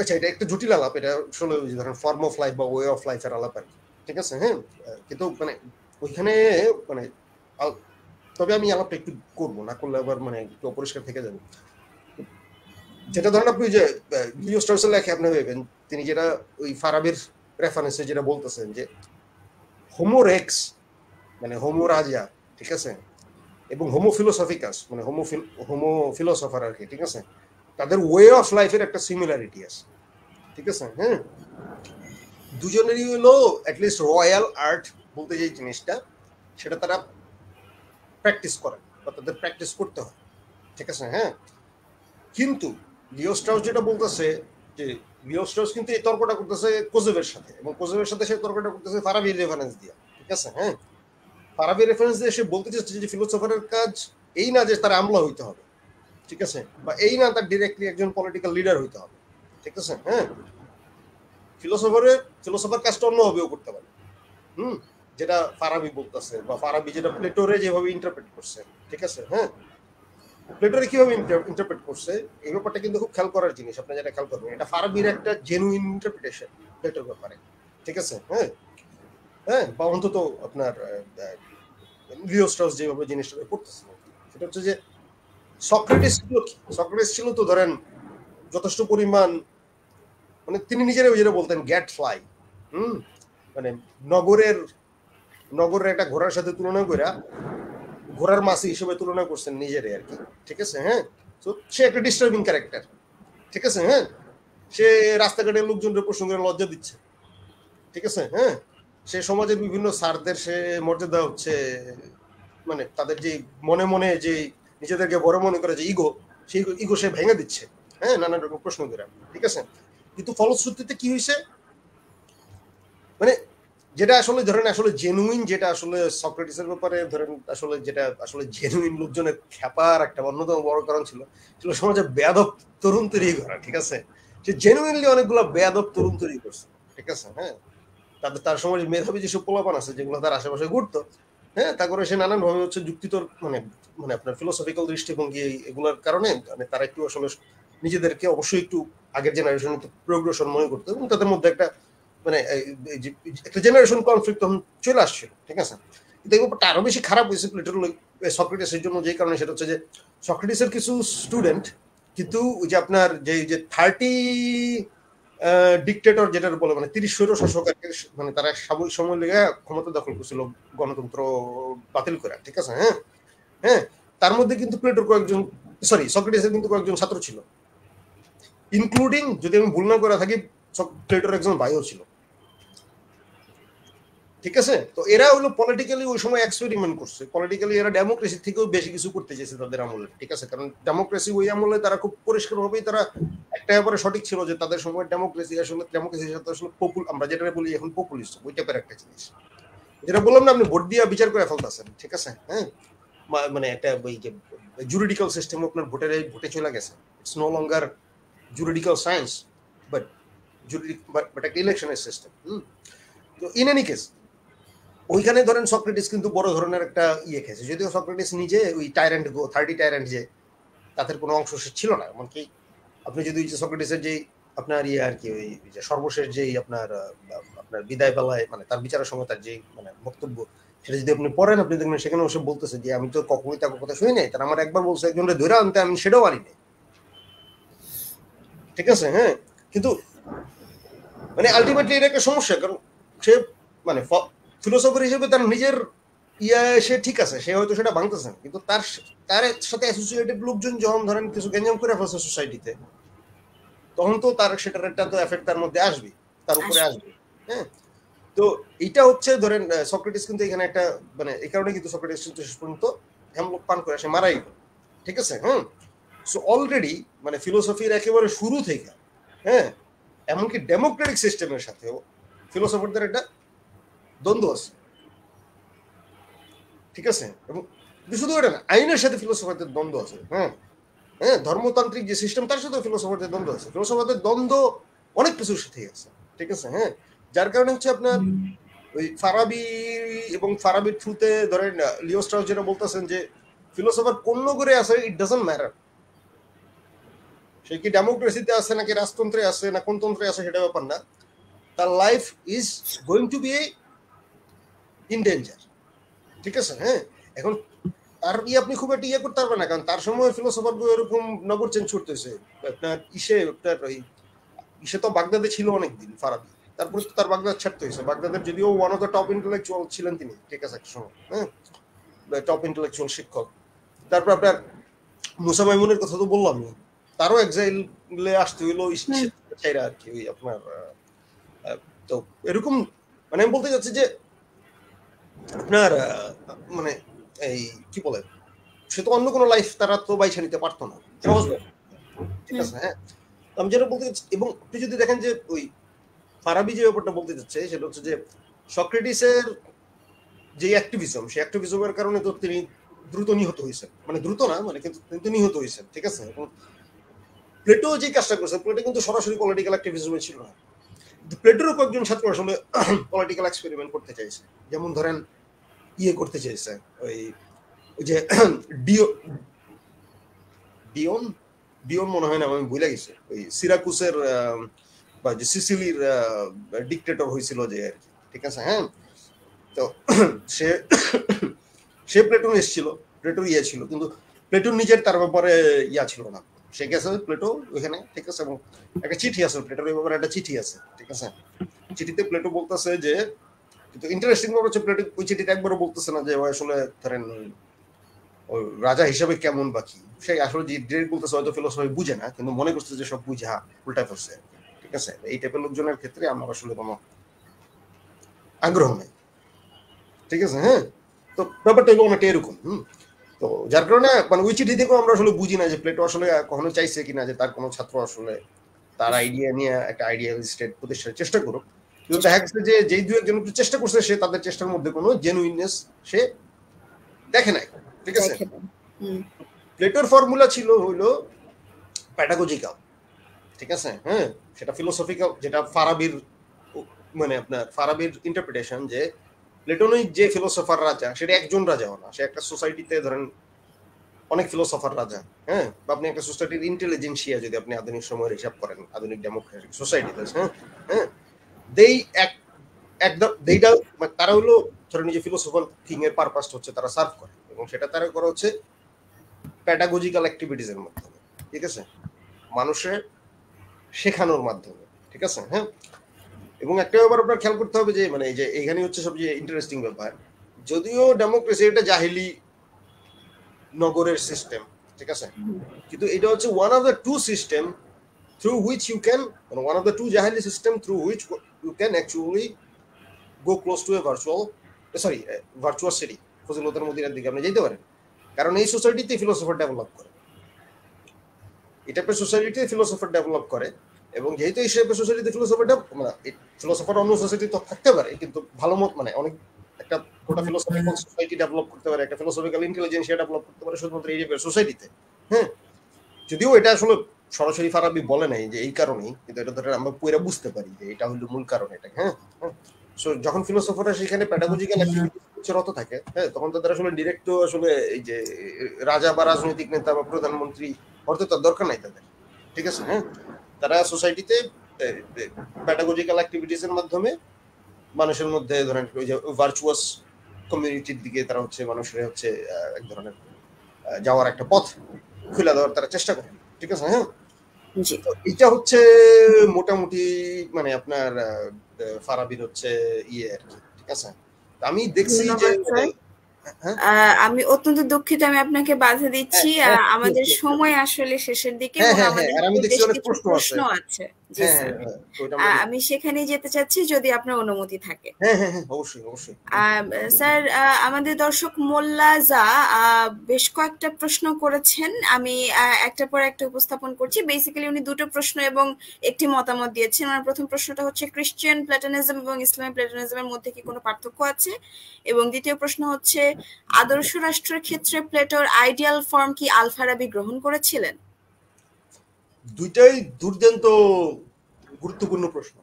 আচ্ছা, এটা একটা জটিল আলাপ, এটা আসলে ধরেন ফর্ম অফ লাইফ বা ওয়ে অফ লাইফের আলাপ আর কি, ঠিক আছে। হ্যাঁ, কিন্তু মানে ওইখানে মানে তবে আমি আলাপটা একটু করবো, না করলে আবার মানে একটু অপরিষ্কার থেকে যাবে। যেটা ধরেন আপনি যে লিও স্ট্রাউসের লেখা আপনি ভাবেন, তিনি যেটা ওই ফারাবির রেফারেন্সে যেটা বলতেছেন যে হোমো রেক্স মানে হোমো রাজা, ঠিক আছে, এবং হোমো ফিলোসফিকাস মানে হোমো ফিলোসফার আর কি, ঠিক আছে, তাদের ওয়ে অফ লাইফের একটা সিমিলারিটি আছে, ঠিক আছে। হ্যাঁ, দুজনেরই হলো অ্যাটলিস্ট রয়্যাল আর্ট বলতে যে জিনিসটা, সেটা তারা প্র্যাকটিস করে বা তাদের প্র্যাকটিস করতে হয়, ঠিক আছে। হ্যাঁ, কিন্তু লিও স্ট্রাউস যেটা বলতেছে যে লিও স্ট্রস কিন্তু এই তর্কটা করতেছে কোজেভের সাথে, এবং কোজেভের সাথে সে তর্কটা করতেছে ফারাবির রেফারেন্স দিয়ে, ঠিক আছে? হ্যাঁ, ফারাবির রেফারেন্স দিয়ে সে বলতে চাচ্ছে যে ফিলোসফারের কাজ এই না যে তার আমলা হইতে হবে, ঠিক আছে, বা এই না তার ডিরেক্টলি একজন পলিটিক্যাল লিডার হইতে হবে, ঠিক আছে? হ্যাঁ, ফিলোসফার কাজটা অন্যভাবেও করতে পারে, যেটা ফারাবি বলতেছে, বা ফারাবি যেটা প্লেটোরে যেভাবে ইন্টারপ্রেট করছে, ঠিক আছে? হ্যাঁ, প্লেটোরে কিভাবে ইন্টারপ্রেট করছে এই ব্যাপারটা কিন্তু খুব খেয়াল করার জিনিস, আপনি যেটা খেয়াল করবেন, এটা ফারাবির একটা জেনুইন ইন্টারপ্রিটেশন প্লেটোর ব্যাপারে, ঠিক আছে? হ্যাঁ, হ্যাঁ, বা অন্তত আপনার লিও স্ট্রস যেভাবে জিনিসটা করতেছে, সেটা হচ্ছে যে সক্রেটিস ছিল কি? সক্রেটিস ছিল তো ধরেন যথেষ্ট পরিমাণ, মানে তিনি নিজেরাই যেটা বলতেন গ্যাট ফ্লাই, মানে নগরের একটা ঘোড়ার সাথে তুলনা করে ঘোড়ার মাসি হিসেবে তুলনা করছেন নিজেরে আর কি, ঠিক আছে? হ্যাঁ, তো সে একটা ডিস্টার্বিং ক্যারেক্টার, ঠিক আছে? হ্যাঁ, সে রাস্তাঘাটের লোকজনের প্রশ্ন করে লজ্জা দিচ্ছে, ঠিক আছে? হ্যাঁ, সে সমাজের বিভিন্ন স্যারদের সে মর্যাদা হচ্ছে, মানে তাদের যে মনে মনে যে নিজেদেরকে বড় মনে করে যে ইগো, সেই ইগো সে ভেঙে দিচ্ছে, হ্যাঁ, নানান রকম প্রশ্ন করে, ঠিক আছে? কিন্তু ফলশ্রুতিতে কি হয়েছে, মানে যেটা আসলে ধরেন আসলে জেনুইন, যেটা আসলে সক্রেটিসের ব্যাপারে ধরেন আসলে যেটা আসলে জেনুইন লোকজনের খ্যাপার একটা অন্যতম বড় কারণ ছিল সমাজে বেয়াদব তরুণ তৈরি করা, ঠিক আছে? সে জেনুইনলি অনেকগুলো বেয়াদব তরুণ তৈরি করছে, ঠিক আছে? হ্যাঁ, তার সমাজে মেধাবী যেসব পোলাপান আছে যেগুলো তার আশেপাশে ঘুরতো, হ্যাঁ, তা করে সে নানান ভাবে হচ্ছে যুক্তিতর মানে মানে আপনার ফিলোসফিক্যাল দৃষ্টিভঙ্গি এগুলোর কারণে মানে তারা একটু আসলে নিজেদেরকে অবশ্যই একটু আগের জেনারেশন প্রোগ্রেশন মনে করতো, এবং তাদের মধ্যে একটা মানে একটা জেনারেশন কনফ্লিক্ট তখন চলে আসছিল, ঠিক আছে? কিন্তু এই ব্যাপারটা আরো বেশি খারাপ হয়েছে প্লেটোর সক্রেটিসের জন্য, যে কারণে সেটা হচ্ছে যে সক্রেটিসের কিছু স্টুডেন্ট কিন্তু ওই যে আপনার যে 30 ডিকটেটর যেটা বলে, মানে 30 স্বৈর শাসক, মানে তারা সাময়িক সময় লেগে ক্ষমতা দখল করছিল গণতন্ত্র বাতিল করে, ঠিক আছে? হ্যাঁ, হ্যাঁ, তার মধ্যে কিন্তু প্লেটোর কয়েকজন, সরি, সক্রেটিসের কিন্তু কয়েকজন ছাত্র ছিল, ইনক্লুডিং, যদি আমি ভুল না করে থাকি, প্লেটোর একজন ভাইও ছিল, ঠিক আছে? তো এরা হলো পলিটিক্যালি ওই সময় এক্সপেরিমেন্ট করছে, পলিটিক্যালি এরা ডেমোক্রেসি থেকেও বেশি কিছু করতে চেয়েছে তাদের আমলে, ঠিক আছে? কারণ ডেমোক্রেসি ওই আমলে তারা খুব পরিষ্কার ভাবেই তারা একটা ব্যাপারে সঠিক ছিল যে তাদের সময় ডেমোক্রেসির সাথে আসলে আমরা যেটা বলি এখন পপুলিজম, ওই টাইপের একটা জিনিস, যেটা বললাম না, আপনি ভোট দিয়ে বিচার করে ফেলতেছেন, ঠিক আছে? হ্যাঁ, মানে একটা ওই যে জুরিডিক্যাল সিস্টেম আপনার ভোটে চলে গেছে, it's no longer juridical science but একটা ইলেকশনের সিস্টেম। তো ইন এনি কেস ওইখানে ধরেন সক্রেটিস কিন্তু বড় ধরনের একটা খেয়েছে, যদিও সক্রেটিস নিজে ওই টাইরেন্ট 30 টাইরেন্ট যে তাদের কোনো অংশ ছিল না, এমনকি আপনি যদি সক্রেটিসের যে আপনার আর কি ওই যে সর্বশেষ যেই আপনার বিদায় বেলায় মানে তার বিচারের সময় তার যে মানে বক্তব্য, সেটা যদি আপনি পড়েন, আপনি দেখবেন সেখানে ওসব বলতেছে যে আমি তো কখনোই তার কথা শুনি নাই, তারা আমার একবার বলছে একজনকে ধরে আনতে, আমি সেটাও আনি নাই, ঠিক আছে? হ্যাঁ, কিন্তু মানে আলটিমেটলি এটা একটা সমস্যা, কারণ সে মানে ফিলোসফার হিসেবে তার নিজের সে ঠিক আছে, সে হয়তো সেটা ভাঙতেছে না, কিন্তু তার সাথে অ্যাসোসিয়েটেড লোকজন যখন ধরেন কিছু গ্যাঞ্জাম করে ফেলছে সোসাইটিতে, তখন তো তার সেটার একটা তো এফেক্ট তার মধ্যে আসবে, তার উপরে আসবে। হ্যাঁ, তো এইটা হচ্ছে ধরেন সক্রেটিস কিন্তু এখানে একটা মানে এই কারণে কিন্তু সক্রেটিস কিন্তু শেষ পর্যন্ত হেমলক পান করে সে মারাই গেল, ঠিক আছে? সো অলরেডি মানে ফিলোসফির একেবারে শুরু থেকে, হ্যাঁ, এমনকি ডেমোক্রেটিক সিস্টেমের সাথেও ফিলোসফারদের একটা দ্বন্দ্ব আছে, ঠিক আছে? এবং শুধু এটা না, আইনের সাথে ফিলোসফারদের দ্বন্দ্ব আছে। হ্যাঁ, হ্যাঁ, ধর্মতান্ত্রিক যে সিস্টেম তার সাথে ফিলোসফারদের দ্বন্দ্ব আছে, ফিলোসফারদের দ্বন্দ্ব অনেক কিছুর সাথেই আছে, ঠিক আছে? হ্যাঁ, যার কারণে হচ্ছে আপনার ওই ফারাবি এবং ফারাবির থ্রুতে ধরেন লিও স্ট্রস যেটা বলতেছেন যে ফিলোসফার কোন নগরে আছে ইট ডাজন্ট ম্যাটার, সে কি ডেমোক্রেসিতে আছে নাকি রাজতন্ত্রে আছে না কোন তন্ত্রে আছে সেটা ব্যাপার না, তার life is going to be in danger, ঠিক আছে? হ্যাঁ, এখন তার আপনি খুব একটা করতে পারবেন না, কারণ তার সময় ফিলোসফার এরকম নগর চেঞ্জ করতেছে, আপনার আপনার ওই তো বাগদাদে ছিল অনেকদিন ফারাবি, তারপরে তো তার বাগদাদ ছাড়তে হয়েছে, বাগদাদের যদিও one of the top intellectual ছিলেন তিনি, ঠিক আছে, একটা সময়, হ্যাঁ, টপ ইন্টেলেকচুয়াল শিক্ষক। তারপর আপনার মুসা মাইমুনের কথা তো বললাম, তারও এক্সাইলে আসতে হইলো চাইরা আর কি, ওই আপনার তো এরকম মানে আমি বলতে চাচ্ছি যে আপনার মানে এই কি বলে, সে তো অন্য কোনো লাইফ তারা তো বাইছে নিতে পারতো না সহজ, ঠিক আছে? হ্যাঁ, আমি যেটা বলতে চাচ্ছি, এবং আপনি যদি দেখেন যে ওই ফারাবি যে ব্যাপারটা বলতে চাচ্ছে সেটা হচ্ছে যে সক্রেটিসের যে অ্যাক্টিভিজম, সেই অ্যাক্টিভিজমের কারণে তো তিনি দ্রুত নিহত হয়েছেন, মানে দ্রুত না মানে কিন্তু নিহত হয়েছেন, ঠিক আছে। এবং প্লেটো যে কাজটা করছেন, প্লেটো কিন্তু সরাসরি পলিটিক্যাল অ্যাক্টিভিজমে ছিল না, কিন্তু প্লেটোরও কয়েকজন ছাত্র আসলে পলিটিক্যাল এক্সপেরিমেন্ট করতে চাইছে। যেমন ধরেন ইয়ে করতে চাইছে ওই যে ডিও ডিওন ডিওন মনে হয় না, আমি ভুলে গেছি, ওই সিরাকুসের বা যে সিসিলির ডিক্টেটর হয়েছিল যে আর কি, ঠিক আছে। হ্যাঁ, তো সে সে প্লেটন এসেছিল, প্লেটোর ইয়ে ছিল, কিন্তু প্লেটোর নিজের তার ব্যাপারে ইয়া ছিল না। সে গেছে প্লেটো ওইখানে, ঠিক আছে, এবং একটা চিঠি আছে প্লেটোর ব্যাপারে, একটা চিঠি আছে, ঠিক আছে। চিঠিতে প্লেটো বলতেছে যে, কিন্তু ইন্টারেস্টিং ব্যাপার হচ্ছে প্লেটো ওই চিঠিতে একবারও বলতেছে না যে ও আসলে ধরেন ওই রাজা হিসাবে কেমন বা কি, সে আসলে যে ডিরেক্ট বলতেছে হয়তো ফিলোসফি বুঝে না, কিন্তু মনে করছে যে সব বুঝে, হ্যাঁ উল্টায় ফেলছে, ঠিক আছে। এই টাইপের লোকজনের ক্ষেত্রে আমার আসলে কোনো আগ্রহ নেই, ঠিক আছে। হ্যাঁ, তো ব্যাপারটা হলো অনেকটা এরকম। তো যার কারণে মানে ওই চিঠি থেকেও আমরা আসলে বুঝি না যে প্লেটো আসলে কখনো চাইছে কিনা যে তার কোনো ছাত্র আসলে তার আইডিয়া নিয়ে একটা আইডিয়াল স্টেট প্রতিষ্ঠার চেষ্টা করুক। কিন্তু দেখা গেছে যে যেই দু একজন একটু চেষ্টা করছে, সে তাদের চেষ্টার মধ্যে কোনো জেনুইননেস সে দেখে নাই, ঠিক আছে। প্লেটোর ফর্মুলা ছিল হইলো প্যাডাগজিক্যাল, ঠিক আছে। হ্যাঁ, সেটা ফিলোসফিক্যাল, যেটা ফারাবির মানে আপনার ফারাবির ইন্টারপ্রিটেশন যে প্লেটোনিক যে ফিলোসফার রাজা, সেটা একজন রাজাও না, সে একটা সোসাইটিতে ধরেন অনেক ফিলোসফার রাজা। হ্যাঁ, বা আপনি একটা সোসাইটির ইন্টেলিজেন্সিয়া যদি আপনি আধুনিক সময়ের হিসাব করেন, আধুনিক ডেমোক্রেটিক সোসাইটিতে, হ্যাঁ হ্যাঁ, দেই দেইটা তারা হলো ধরেন যে ফিলোসফার থিং এর পারপাস হচ্ছে তারা সার্ভ করে, এবং সেটা তারা করা হচ্ছে প্যাডাগজিক্যাল অ্যাক্টিভিটিস এর মাধ্যমে, ঠিক আছে, মানুষের শেখানোর মাধ্যমে, ঠিক আছে। হ্যাঁ, এবং একটা ব্যাপার আপনার খেয়াল করতে হবে যে মানে এই যে এখানে হচ্ছে সবচেয়ে ইন্টারেস্টিং ব্যাপার, যদিও ডেমোক্রেসি এটা জাহিলি নগরের সিস্টেম, ঠিক আছে, কিন্তু এটা হচ্ছে one of the two system through which you can, মানে ওয়ান অফ দ্য টু জাহিলি system through which you can actually go close to a virtuous city, ফজিলতের মদিনার দিকে আপনি যেতে পারেন। কারণ এই সোসাইটিতে ফিলোসফার ডেভেলপ করে, এই টাইপের সোসাইটিতে ফিলোসফার ডেভেলপ করে, এবং যেহেতু এই টাইপের সোসাইটিতে ফিলোসফার অন্য সোসাইটি তো থাকতে পারে, কিন্তু ভালো মত মানে অনেক একটা গোটা ফিলোসফিক্যাল সোসাইটি ডেভেলপ করতে পারে, একটা ফিলোসফিক্যাল ইন্টেলিজেন্সিয়া ডেভেলপ করতে পারে শুধুমাত্র এই টাইপের সোসাইটিতে। হ্যাঁ, যদিও এটা আসলে সরাসরি ফারাবি বলে নাই যে এই কারণেই, কিন্তু এটা ধরে আমরা পুরো বুঝতে পারি যে এটা হলো মূল কারণ এটা। হ্যাঁ, সো যখন ফিলোসফাররা সেখানে প্যাডাগজিক্যাল অ্যাক্টিভিটিস রত থাকে, হ্যাঁ, তখন তাদের আসলে ডিরেক্ট আসলে এই যে রাজা বা রাজনৈতিক নেতা বা প্রধানমন্ত্রী হতে তার দরকার নাই তাদের, ঠিক আছে। হ্যাঁ, তারা সোসাইটিতে প্যাডাগজিক্যাল অ্যাক্টিভিটিস এর মাধ্যমে মানুষের মধ্যে ধরেন ওই যে ভার্চুয়াস কমিউনিটির দিকে তারা হচ্ছে মানুষের হচ্ছে এক ধরনের যাওয়ার একটা পথ খুলে দেওয়ার তারা চেষ্টা করে, ঠিক আছে। হ্যাঁ, এটা হচ্ছে মোটামুটি মানে আপনার ফারাবির হচ্ছে ইয়ে আর কি, ঠিক আছে। আমি দেখছি যে আমি অত্যন্ত দুঃখিত, আমি আপনাকে বাধা দিচ্ছি, আমাদের সময় আসলে শেষের দিকে, আমাদের বেশ কিছু প্রশ্ন আছে। জি স্যার, আমি সেখানেই যেতে চাচ্ছি যদি আপনার অনুমতি থাকে। হ্যাঁ হ্যাঁ হ্যাঁ, অবশ্যই অবশ্যই। স্যার, আমাদের দর্শক মোল্লা জা বেশ কয়েকটা প্রশ্ন করেছেন, আমি একটার পর একটা উপস্থাপন করছি। বেসিক্যালি উনি দুটো প্রশ্ন এবং একটি মতামত দিয়েছেন। আমার প্রথম প্রশ্নটা হচ্ছে খ্রিস্টান প্ল্যাটোনিজম এবং ইসলামিক প্ল্যাটোনিজমের মধ্যে কি কোনো পার্থক্য আছে, এবং দ্বিতীয় প্রশ্ন হচ্ছে আদর্শ রাষ্ট্রের ক্ষেত্রে প্লেটোর আইডিয়াল ফর্ম কি আল-ফারাবি গ্রহণ করেছিলেন? দুইটাই দুর্দান্ত গুরুত্বপূর্ণ প্রশ্ন।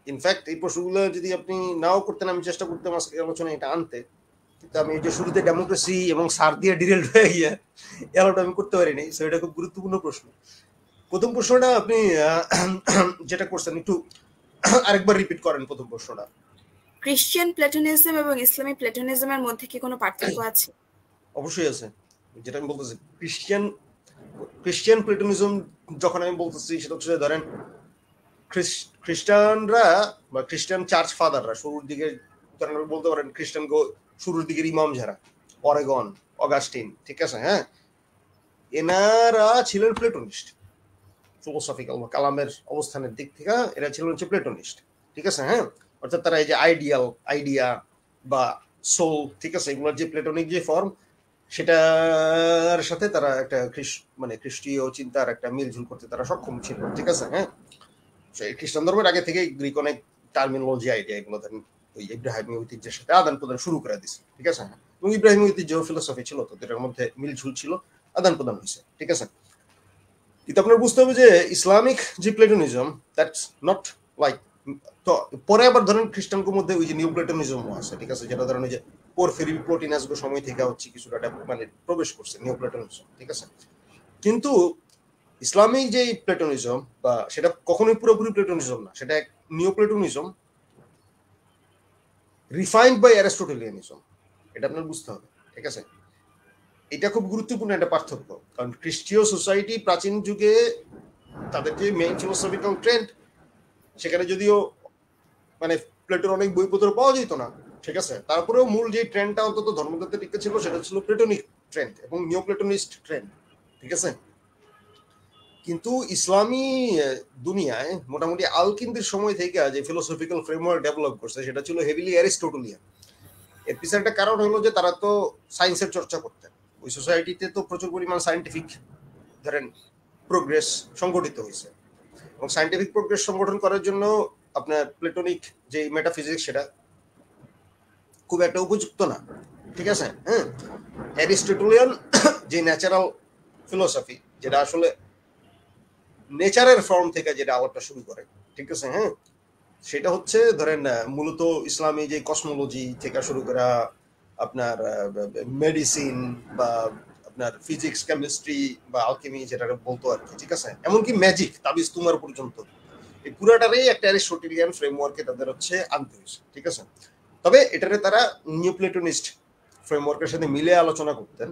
ইনফ্যাক্ট এই প্রশ্নগুলো যদি আপনি নাও করতেন, আমি চেষ্টা করতাম আজকে আলোচনায় এটা আনতে, কিন্তু আমি যে শুরুতে ডেমোক্রেসি এবং সার দিয়ে ডিরেল হয়ে গিয়ে এলাটা আমি করতে পারিনি। সো এটা খুব গুরুত্বপূর্ণ প্রশ্ন। প্রথম প্রশ্নটা আপনি যেটা করছেন একটু আরেকবার রিপিট করেন প্রথম প্রশ্নটা। খ্রিস্টান প্ল্যাটোনিজম এবং ইসলামিক প্ল্যাটোনিজমের মধ্যে কি কোনো পার্থক্য আছে? অবশ্যই আছে। যেটা আমি বলতেছি, খ্রিস্টান প্ল্যাটোনিজম যখন আমি বলতেছি সেটা হচ্ছে ধরেন খ্রিস্টানরা বা খ্রিস্টান চার্চ ফাদাররা শুরুর দিকে ধরেন বলতে পারেন খ্রিস্টান শুরুর দিকের ইমাম যারা অরেগন, অগাস্টিন, ঠিক আছে, হ্যাঁ, এনারা ছিলেন প্লেটোনিস্ট। ফিলোসফিক্যাল বা কালামের অবস্থানের দিক থেকে এরা ছিলেন হচ্ছে প্লেটোনিস্ট, ঠিক আছে। হ্যাঁ, অর্থাৎ তারা এই যে আইডিয়া বা সোল, ঠিক আছে, এগুলোর যে প্লেটোনিক যে ফর্ম সেটার সাথে তারা একটা মানে খ্রিস্টীয় চিন্তার একটা মিলঝুল করতে তারা সক্ষম ছিল, ঠিক আছে। হ্যাঁ, খ্রিস্টান ধর্মের আগে থেকে গ্রিক অনেক টার্মিনোলজি আইডিয়া এগুলো ওই ইব্রাহিমী ঐতিহ্যের সাথে আদান প্রদান শুরু করে দিছে, ঠিক আছে। এবং ইব্রাহিমী ঐতিহ্য ফিলোসফি ছিল, তো এটার মধ্যে মিলঝুল ছিল, আদান প্রদান হয়েছে, ঠিক আছে। কিন্তু আপনার বুঝতে হবে যে ইসলামিক যে প্লেটোনিজম, দ্যাটস নট লাইক, তো পরে আবার ধরেন খ্রিস্টানদের মধ্যে ওই যে নিউ প্লেটোনিজমও আছে, ঠিক আছে, যেটা ধরেন ওই যে পোরফিরি প্লোটিনাস সময় থেকে হচ্ছে কিছুটা মানে প্রবেশ করছে নিউ প্লেটোনিজম, ঠিক আছে। কিন্তু ইসলামিক যে প্লেটোনিজম বা সেটা কখনোই পুরোপুরি প্লেটোনিজম না, সেটা এক নিউ প্লেটোনিজম রিফাইন্ড বাই অ্যারিস্টোটেলিয়ানিজম, এটা আপনার বুঝতে হবে, ঠিক আছে। এটা খুব গুরুত্বপূর্ণ একটা পার্থক্য, কারণ খ্রিস্টীয় সোসাইটি প্রাচীন যুগে তাদের যে মেইন ফিলোসফিক্যাল ট্রেন্ড, সেখানে যদিও মানে প্লেটোর অনেক বইপত্র পাওয়া যেত না, ঠিক আছে, তারপরেও মূল যে ট্রেন্ডটা অন্তত ধর্মতত্ত্বে টিকে ছিল সেটা ছিল প্লেটোনিক ট্রেন্ড এবং নিও প্লেটোনিস্ট ট্রেন্ড, ঠিক আছে। কিন্তু ইসলামী দুনিয়ায় মোটামুটি আলকিন্দির সময় থেকে যে ফিলোসফিক্যাল ফ্রেমওয়ার্ক ডেভেলপ করছে সেটা ছিল হেভিলি অ্যারিস্টোটলিয়ান। এর পিছনে একটা কারণ হলো যে তারা তো সায়েন্সের চর্চা করতেন, ওই সোসাইটিতে তো প্রচুর পরিমাণ সায়েন্টিফিক ধরেন প্রোগ্রেস সংগঠিত হয়েছে, এবং সায়েন্টিফিক প্রোগ্রেস সংগঠন করার জন্য আপনার প্লেটোনিক যে মেটাফিজিক্স সেটা খুব একটা উপযুক্ত না, ঠিক আছে। হ্যাঁ, অ্যারিস্টোটলিয়ান যে ন্যাচারাল ফিলোসফি, যেটা আসলে নেচারের ফর্ম থেকে যেটা আলাপটা শুরু করে, ঠিক আছে। হ্যাঁ, সেটা হচ্ছে ধরেন মূলত ইসলামী যে কসমোলজি থেকে শুরু করা আপনার মেডিসিন বা আপনার ফিজিক্স কেমিস্ট্রি বা আলকেমি যেটা বলতো আর কি, ঠিক আছে, এমনকি ম্যাজিক তাবিজ তুমার পর্যন্ত, এই পুরাটারই একটা অ্যারিস্টোটেলিয়ান ফ্রেমওয়ার্কে তাদের হচ্ছে আনতে হয়েছে, ঠিক আছে। তবে এটারে তারা নিউ প্লেটোনিস্ট ফ্রেমওয়ার্কের সাথে মিলে আলোচনা করতেন,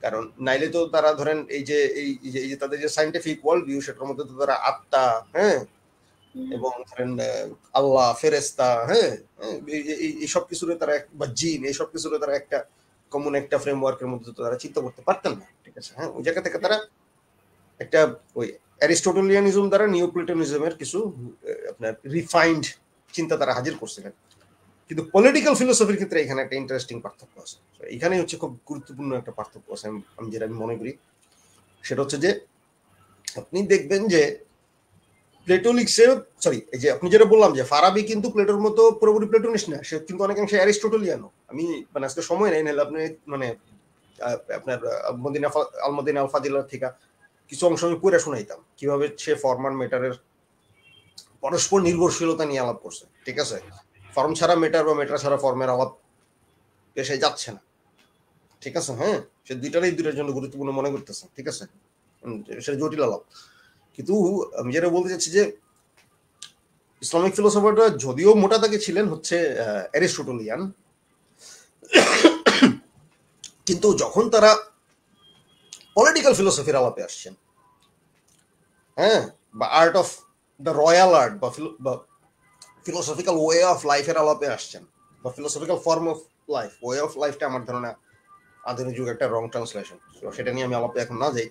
কারণ নাইলে তো তারা ধরেন এই যে তাদের যে সায়েন্টিফিক ওয়ার্ল্ড ভিউ সেটার মধ্যে তো তারা আত্মা, হ্যাঁ, এবং ধরেন আল্লাহ, ফেরেস্তা, হ্যাঁ, এইসব কিছুরে তারা বা জিন, এইসব কিছুরে তারা একটা কমন একটা ফ্রেমওয়ার্কের মধ্যে তো তারা চিন্তা করতে পারতেন না, ঠিক আছে। হ্যাঁ, ওই জায়গা থেকে তারা একটা ওই অ্যারিস্টোটেলিয়ানিজম দ্বারা নিও প্লেটোনিজমের কিছু আপনার রিফাইন্ড চিন্তা তারা হাজির করছিলেন। কিন্তু পলিটিক্যাল ফিলোসফির ক্ষেত্রে এখানে একটা ইন্টারেস্টিং পার্থক্য আছে, এখানেই হচ্ছে খুব গুরুত্বপূর্ণ একটা পার্থক্য আছে আমি যেটা মনে করি, সেটা হচ্ছে যে আপনি দেখবেন যে প্লেটোনিক্সে, সরি, এই যে আপনি যেটা বললাম যে ফারাবি কিন্তু প্লেটোর মতো পুরোপুরি প্লেটোনিস্ট না, সে কিন্তু অনেকাংশে অ্যারিস্টোটেলিয়ানও। আমি মানে আজকে সময় নেই, নাহলে আপনি মানে আপনার আলমদিনা আল ফাদিলার থেকে কিছু অংশ আমি পড়ে শোনাইতাম কিভাবে সে ফর্ম আর মেটারের পরস্পর নির্ভরশীলতা নিয়ে আলাপ করছে, ঠিক আছে। ফর্ম ছাড়া মেটার বা মেটার ছাড়া ফর্মের আলাপ এসে যাচ্ছে না, ঠিক আছে। হ্যাঁ, সে দুইটার জন্য গুরুত্বপূর্ণ মনে করতেছে, ঠিক আছে, সেটা জটিল আলাপ। কিন্তু আমি যেটা বলতে চাচ্ছি যে ইসলামিক ফিলোসফাররা যদিও মোটা দাগে ছিলেন হচ্ছে অ্যারিস্টোটেলিয়ান, কিন্তু যখন তারা পলিটিক্যাল ফিলোসফির আলাপে আসছেন, হ্যাঁ, বা art of the royal art বা ফিলোসফিক্যাল ওয়ে অফ লাইফের আলাপে আসছেন, বা philosophical form of life, way of লাইফটা আমার ধারণা আধুনিক যুগে একটা রং ট্রান্সলেশন, সেটা নিয়ে আমি আলাপে এখন না যাই।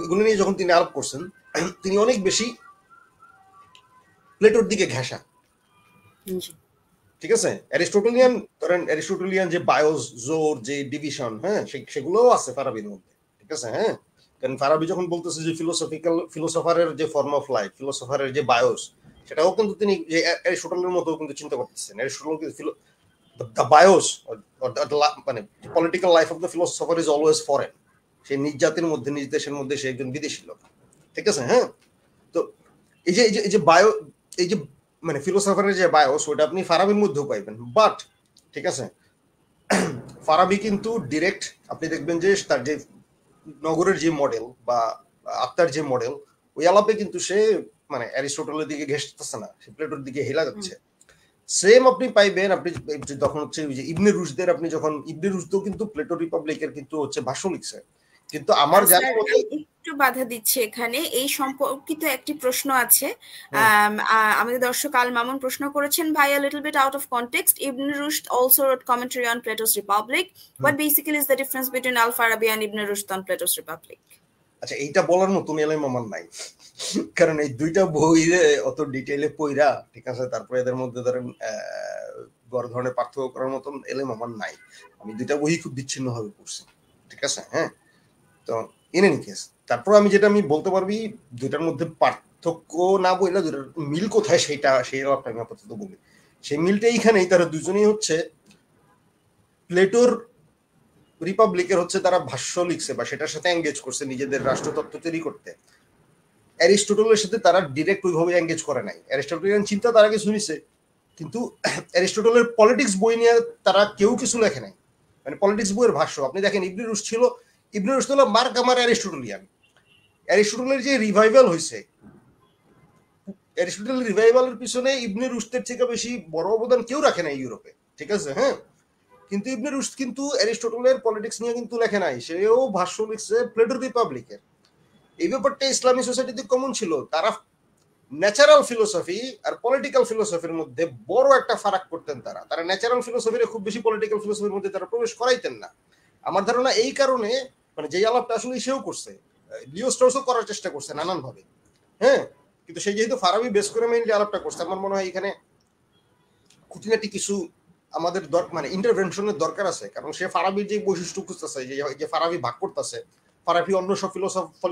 এগুলো নিয়ে যখন তিনি আলাপ করছেন, তিনি অনেক বেশি প্লেটোর দিকে ঘেঁষা, ঠিক আছে। অ্যারিস্টোটেলিয়ান ধরেন অ্যারিস্টোটেলিয়ান যে বায়োস জোর যে ডিভিশন, হ্যাঁ, সেগুলোও আছে ফারাবির মধ্যে, ঠিক আছে। হ্যাঁ, কারণ ফারাবি যখন বলতেছে যে ফিলোসফারের যে ফর্ম অফ লাইফ, ফিলোসফারের যে বায়োস, সেটাও কিন্তু তিনি অ্যারিস্টোটলের মতো কিন্তু চিন্তা করতেছেন। অ্যারিস্টোটল দ্য বায়োস মানে political life of the philosopher is always foreign, সেই নিজ জাতির মধ্যে, নিজ দেশের মধ্যে সে একজন বিদেশি লোক, ঠিক আছে। হ্যাঁ, তো এই যে বায়ো, এই যে মানে ফিলোসফারের যে বায়োস, ওটা আপনি ফারাবির মধ্যেও পাইবেন, বাট ঠিক আছে, ফারাবি কিন্তু ডিরেক্ট আপনি দেখবেন যে তার যে নগরের যে মডেল বা আত্মার যে মডেল, ওই আলাপে কিন্তু সে মানে অ্যারিস্টোটলের দিকে ঘেঁষতেছে না, সে প্লেটোর দিকে হেলা যাচ্ছে। সেম আপনি পাইবেন আপনি যখন হচ্ছে ইবনে রুশদের, আপনি যখন ইবনে রুশদও কিন্তু প্লেটো রিপাবলিকের কিন্তু হচ্ছে ভাষ্য লিখছে, কিন্তু আমার জানা মতে একটু বাধা দিচ্ছে এখানে, এই সম্পর্কিত একটি প্রশ্ন আছে। আমাদের দর্শক আল মামুন প্রশ্ন করেছেন, ভাই, a little bit out of context, Ibn Rushd also wrote commentary on Plato's Republic. What basically is the difference between Al-Farabi and Ibn Rushd on Plato's Republic? আচ্ছা, এইটা বলার মতন এলাই মামার নাই, কারণ এই দুইটা বই অত ডিটেইলে পড়া, ঠিক আছে, তারপরে এদের মধ্যে ধরেন বড় ধরনের পার্থক্য করার মতন এলেম আমার নাই, আমি দুইটা বই খুব বিচ্ছিন্ন ভাবে পড়ছি, ঠিক আছে। হ্যাঁ, তো ইন এনি কেস তারপর আমি যেটা আমি বলতে পারবি দুইটার মধ্যে পার্থক্য না বললে দুটার মিল কোথায় সেটা সেই আলাপটা আমি আপাতত বলি। সেই মিলটা এইখানেই, তারা দুজনেই হচ্ছে প্লেটোর রিপাবলিকের হচ্ছে তারা ভাষ্য লিখছে বা সেটার সাথে এঙ্গেজ করছে নিজেদের রাষ্ট্রতত্ত্ব তৈরি করতে। অ্যারিস্টটলের সাথে তারা ডিরেক্ট ওইভাবে এঙ্গেজ করে নাই, অ্যারিস্টটলিয়ান চিন্তা তারা কিছু নিছে, কিন্তু অ্যারিস্টটলের পলিটিক্স বই নিয়ে তারা কেউ কিছু লেখে নাই, মানে পলিটিক্স বইয়ের ভাষ্য আপনি দেখেন ইবনে রুশদ ছিল, ইবনে রুশদ হলো মার্ক আমার অ্যারিস্টটলিয়ান। অ্যারিস্টটলের যে রিভাইভাল হয়েছে, অ্যারিস্টটলের রিভাইভালের পিছনে ইবনে রুশদের থেকে বেশি বড় অবদান কেউ রাখে নাই ইউরোপে, ঠিক আছে। হ্যাঁ, কিন্তু ইবনে রুশদ কিন্তু অ্যারিস্টটলের পলিটিক্স নিয়ে কিন্তু লেখে নাই, সেও ভাষ্য লিখছে প্লেটোর রিপাবলিকের। এই ব্যাপারটা ইসলামী সোসাইটিতে কমন ছিল, তারা ন্যাচারাল ফিলোসফি আর পলিটিক্যাল ফিলোসফির মধ্যে বড় একটা ফারাক করতেন। তারা তারা ন্যাচারাল ফিলোসফির খুব বেশি পলিটিক্যাল ফিলোসফির মধ্যে তারা প্রবেশ করাইতেন না। আমার ধারণা এই কারণে, মানে যেই আলাপটা আসলে সেও করছে, লিও স্ট্রসও করার চেষ্টা করছে নানান ভাবে। হ্যাঁ, কিন্তু সেই যেহেতু ফারাবি বেস করে মেইনলি আলাপটা করছে, আমার মনে হয় এখানে খুঁটিনাটি কিছু আমাদের মানে ইন্টারভেনশনের দরকার আছে, কারণ সে ফারাবির যে বৈশিষ্ট্য খুঁজতেছে, যে ফারাবি ভাগ করতেছে, ফারাবি অন্য সব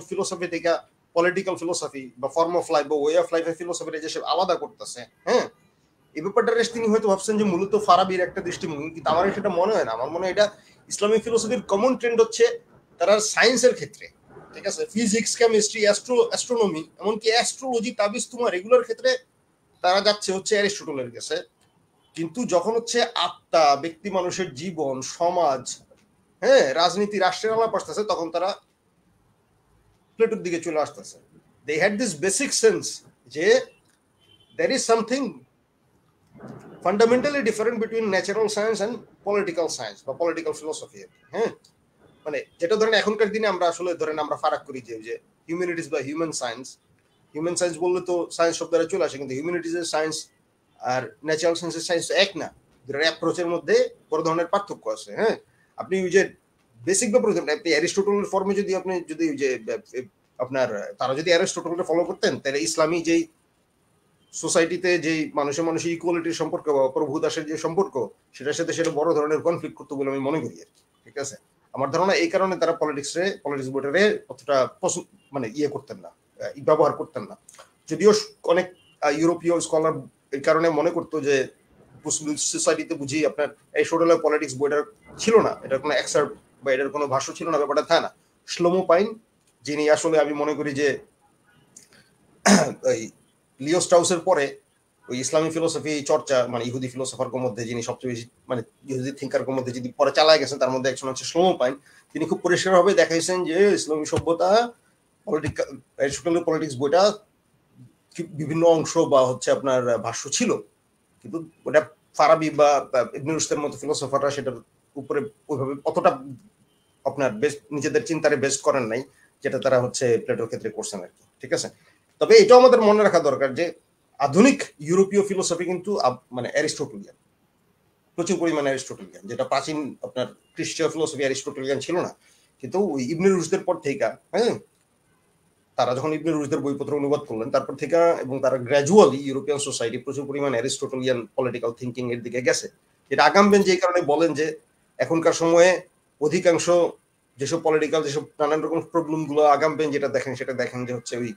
ফিলোসফি থেকে পলিটিক্যাল ফিলোসফি বা ফর্ম অফ লাইফ বা ওয়ে অফ লাইফের ফিলোসফির যে সব আলাদা করতেছে। হ্যাঁ, এই ব্যাপারটা তিনি হয়তো ভাবছেন যে মূলত ফারাবির একটা দৃষ্টিভঙ্গি, কিন্তু আমার সেটা মনে হয় না। আমার মনে হয় এটা ইসলামিক ফিলোসফির কমন ট্রেন্ড হচ্ছে তারা সায়েন্সের ক্ষেত্রে, ঠিক আছে, ফিজিক্স, কেমিস্ট্রি, অ্যাস্ট্রোনমি, এমনকি অ্যাস্ট্রোলজি, তাবিজ তোমার এগুলোর ক্ষেত্রে তারা যাচ্ছে হচ্ছে অ্যারিস্টটলের কাছে। কিন্তু যখন হচ্ছে আত্মা, ব্যক্তি মানুষের জীবন, সমাজ, হ্যাঁ, রাজনীতি, রাষ্ট্রের আলাপ আসতেছে, তখন তারা প্লেটোর দিকে চলে আসতেছে। They had this basic sense যে there is something fundamentally different between natural science and political science বা political philosophy। হ্যাঁ, মানে যেটা ধরেন এখনকার দিনে আমরা আসলে ধরেন আমরা ফারাক করি যে হিউম্যানিটিস বা হিউম্যান সায়েন্স বললে তো সায়েন্স শব্দটা চলে আসে, কিন্তু হিউম্যানিটিসের সায়েন্স আর ন্যাচারাল সায়েন্সের সায়েন্স এক না, দুটোর অ্যাপ্রোচের মধ্যে বড় ধরনের পার্থক্য আছে। হ্যাঁ, আপনি ওই যে বেসিক ব্যাপার আপনি অ্যারিস্টটলের ফর্মে যদি আপনি যদি যে আপনার তারা যদি অ্যারিস্টটলকে ফলো করতেন, তাহলে ইসলামী যেই সোসাইটিতে যেই মানুষের মানুষের ইকুয়ালিটির সম্পর্ক বা প্রভু দাসের যে সম্পর্ক, সেটার সাথে সেটা বড় ধরনের কনফ্লিক্ট করতো বলে আমি মনে করি আর কি, ঠিক আছে। আমার ধারণা এই কারণে তারা পলিটিক্স বইটারে অতটা মানে ইয়ে করতেন না, ব্যবহার করতেন না। যদিও অনেক ইউরোপীয় স্কলার এই কারণে মনে করতো যে সোসাইটিতে বুঝি আপনার এই সোডালের পলিটিক্স বইটার ছিল না, এটার কোনো এক্সার্ট বা এটার কোনো ভাষ্য ছিল না, ব্যাপারটা থাকে না। শ্লোমো পাইন, যিনি আসলে আমি মনে করি যে লিও স্ট্রাউসের পরে ওই ইসলামিক ফিলোসফি চর্চা মানে ইহুদি ফিলোসফারদের মধ্যে যিনি সবচেয়ে বেশি মানে ইহুদি থিঙ্কারদের মধ্যে যদি পরে চালায় গেছেন, তার মধ্যে একজন হচ্ছে শ্লোমো পাইন। তিনি খুব পরিষ্কারভাবে দেখাইছেন যে ইসলামী সভ্যতা পলিটিক্স বইটা বিভিন্ন অংশ বা হচ্ছে আপনার ভাষ্য ছিল, কিন্তু ওটা ফারাবি বা ইবনে রুশদের মতো ফিলোসফাররা সেটার উপরে ওইভাবে অতটা আপনার নিজেদের চিন্তারে বেস্ট করেন নাই, যেটা তারা হচ্ছে প্লেটোর ক্ষেত্রে করছেন আর কি, ঠিক আছে। তবে এটাও আমাদের মনে রাখা দরকার যে আধুনিক ইউরোপীয় ফিলোসফি কিন্তু মানে অ্যারিস্টটলিয়ান, প্রচুর পরিমাণে অ্যারিস্টটলিয়ান, যেটা প্রাচীন আপনার খ্রিস্টীয় ফিলোসফি অ্যারিস্টটলিয়ান ছিল না। কিন্তু ওই ইবনে রুশদের পর থেকে, হ্যাঁ, তারা যখন ইবনে রুশদের বইপত্র অনুবাদ করলেন তারপর থেকে, এবং তারা গ্র্যাজুয়ালি ইউরোপিয়ান সোসাইটি প্রচুর পরিমাণে অ্যারিস্টটলিয়ান পলিটিক্যাল থিঙ্কিং এর দিকে গেছে। যেটা আগামবেন যে কারণে বলেন যে এখনকার সময়ে অধিকাংশ যেসব পলিটিক্যাল যেসব নানান রকম প্রবলেম গুলো আগামবেন যেটা দেখেন, সেটা দেখেন যে হচ্ছে ওই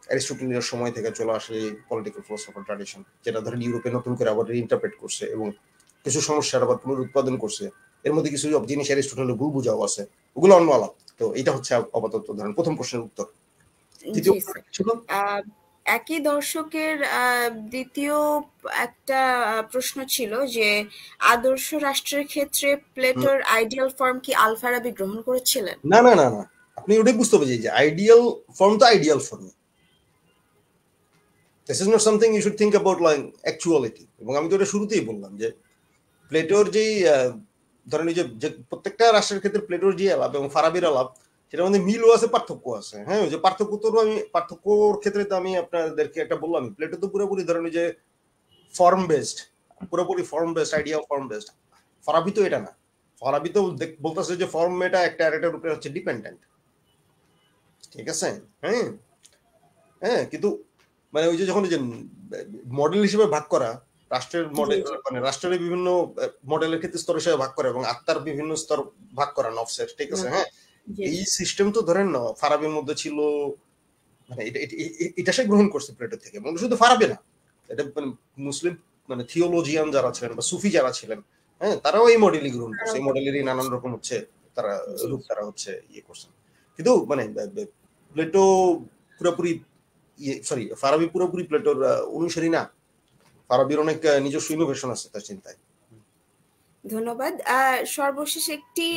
অ্যারিস্টটলিয়ানের সময় থেকে চলে আসে পলিটিক্যাল ফিলোসফার ট্র্যাডিশন, যেটা ধরেন ইউরোপে নতুন করে আবার রিইন্টারপ্রেট করছে এবং কিছু সমস্যার আবার পুনরুৎপাদন করছে। এর মধ্যে কিছু জিনিস অ্যারিস্টটলের ভুল বুঝাও আছে, ওগুলো অন্য আলাপ। তো এটা হচ্ছে আপাতত ধরেন প্রথম প্রশ্নের উত্তর। একই দর্শকের দ্বিতীয় একটা প্রশ্ন ছিল যে আদর্শ রাষ্ট্রের ক্ষেত্রে প্লেটোর আইডিয়াল ফর্ম কি আল-ফারাবি গ্রহণ করেছিলেন? না না না না, আপনি ওটাই বুঝতে পারছেন যে আইডিয়াল ফর্ম তো ideal form, this is not something you should think about like actuality. এবং আমি তো এটা শুরুতেই বললাম যে প্লেটোর যেই ধরেন এই যে প্রত্যেকটা রাষ্ট্রের ক্ষেত্রে প্লেটোর যে আলাপ এবং ফারাবির আলাপ, সেটার মধ্যে মিলও আছে, পার্থক্য আছে। হ্যাঁ, ওই যে পার্থক্যর ক্ষেত্রে তো আমি আপনাদেরকে একটা বললাম, প্লেটো তো পুরোপুরি ধরেন যে ফর্ম বেসড, পুরোপুরি form based, idea form based. Farabi তো এটা না, ফারাবি তো বলতেছে যে ফর্ম এটা একটা আরেকটার উপরে হচ্ছে ডিপেন্ডেন্ট, ঠিক আছে। হ্যাঁ, কিন্তু মানে ওই যে যখন ওই যে মডেল হিসেবে ভাগ করা, রাষ্ট্রের মডেল মানে রাষ্ট্রের বিভিন্ন মডেলের ক্ষেত্রে স্তর হিসেবে ভাগ করে এবং আত্মার বিভিন্ন স্তর ভাগ করা নফসের, ঠিক আছে। হ্যাঁ, এই সিস্টেম তো ধরেন না ফারাবির মধ্যে ছিল, মানে এটা সে গ্রহণ করছে প্লেটো থেকে, এবং শুধু ফারাবি না, এটা মানে মুসলিম মানে থিওলজিয়ান যারা ছিলেন বা সুফি যারা ছিলেন, হ্যাঁ, তারাও এই মডেলই গ্রহণ করছে, এই মডেলেরই নানান রকম হচ্ছে তারা রূপ তারা হচ্ছে ইয়ে করছেন। কিন্তু মানে প্লেটো পুরোপুরি সরি ফারাবি পুরোপুরি প্লেটোর অনুসারী না, ফারাবির অনেক নিজস্ব ইনোভেশন আছে তার চিন্তায়। ধন্যবাদ। সর্বশেষ একটি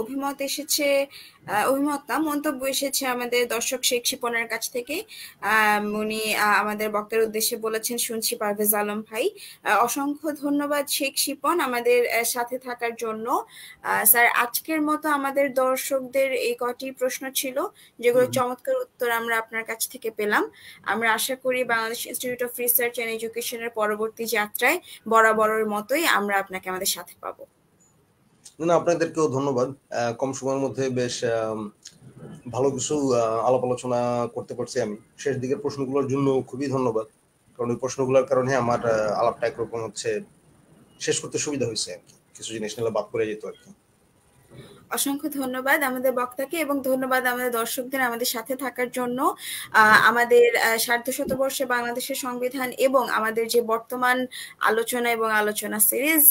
অভিমত এসেছে, অভিমত না, মন্তব্য এসেছে আমাদের দর্শক শেখ শিপনের কাছ থেকে। উনি আমাদের বক্তার উদ্দেশ্যে বলেছেন, শুনছি পারভেজ আলম ভাই। অসংখ্য ধন্যবাদ শেখ শিপন আমাদের সাথে থাকার জন্য। স্যার, আজকের মতো আমাদের দর্শকদের এই কটি প্রশ্ন ছিল, যেগুলো চমৎকার উত্তর আমরা আপনার কাছ থেকে পেলাম। আমরা আশা করি Bangladesh institute of research and এডুকেশনের পরবর্তী যাত্রায় বরাবরের মতোই আমরা আপনাকে আমাদের সাথে পাবো। না, আপনাদেরকেও ধন্যবাদ। কম সময়ের মধ্যে বেশ ভালো কিছু আলাপ আলোচনা করতে পারছি আমি। শেষ দিকের প্রশ্নগুলোর জন্য খুবই ধন্যবাদ, কারণ ওই প্রশ্নগুলোর কারণে আমার আলাপটা একরকম হচ্ছে শেষ করতে সুবিধা হয়েছে আর কি, কিছু জিনিস নিলে বাদ করে যেত আর কি। অসংখ্য ধন্যবাদ আমাদের বক্তাকে, এবং ধন্যবাদ আমাদের দর্শকদের আমাদের সাথে থাকার জন্য। আমাদের সার্ধশতবর্ষে বাংলাদেশের সংবিধান এবং আমাদের যে বর্তমান আলোচনা এবং আলোচনা সিরিজ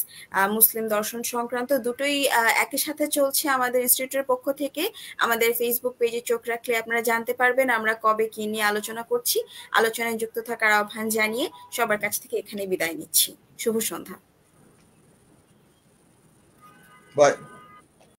মুসলিম দর্শন সংক্রান্ত, দুটোই একই সাথে চলছে আমাদের ইনস্টিটিউটের পক্ষ থেকে। আমাদের ফেসবুক পেজে চোখ রাখলে আপনারা জানতে পারবেন আমরা কবে কি নিয়ে আলোচনা করছি। আলোচনায় যুক্ত থাকার আহ্বান জানিয়ে সবার কাছ থেকে এখানে বিদায় নিচ্ছি। শুভ সন্ধ্যা। বাই।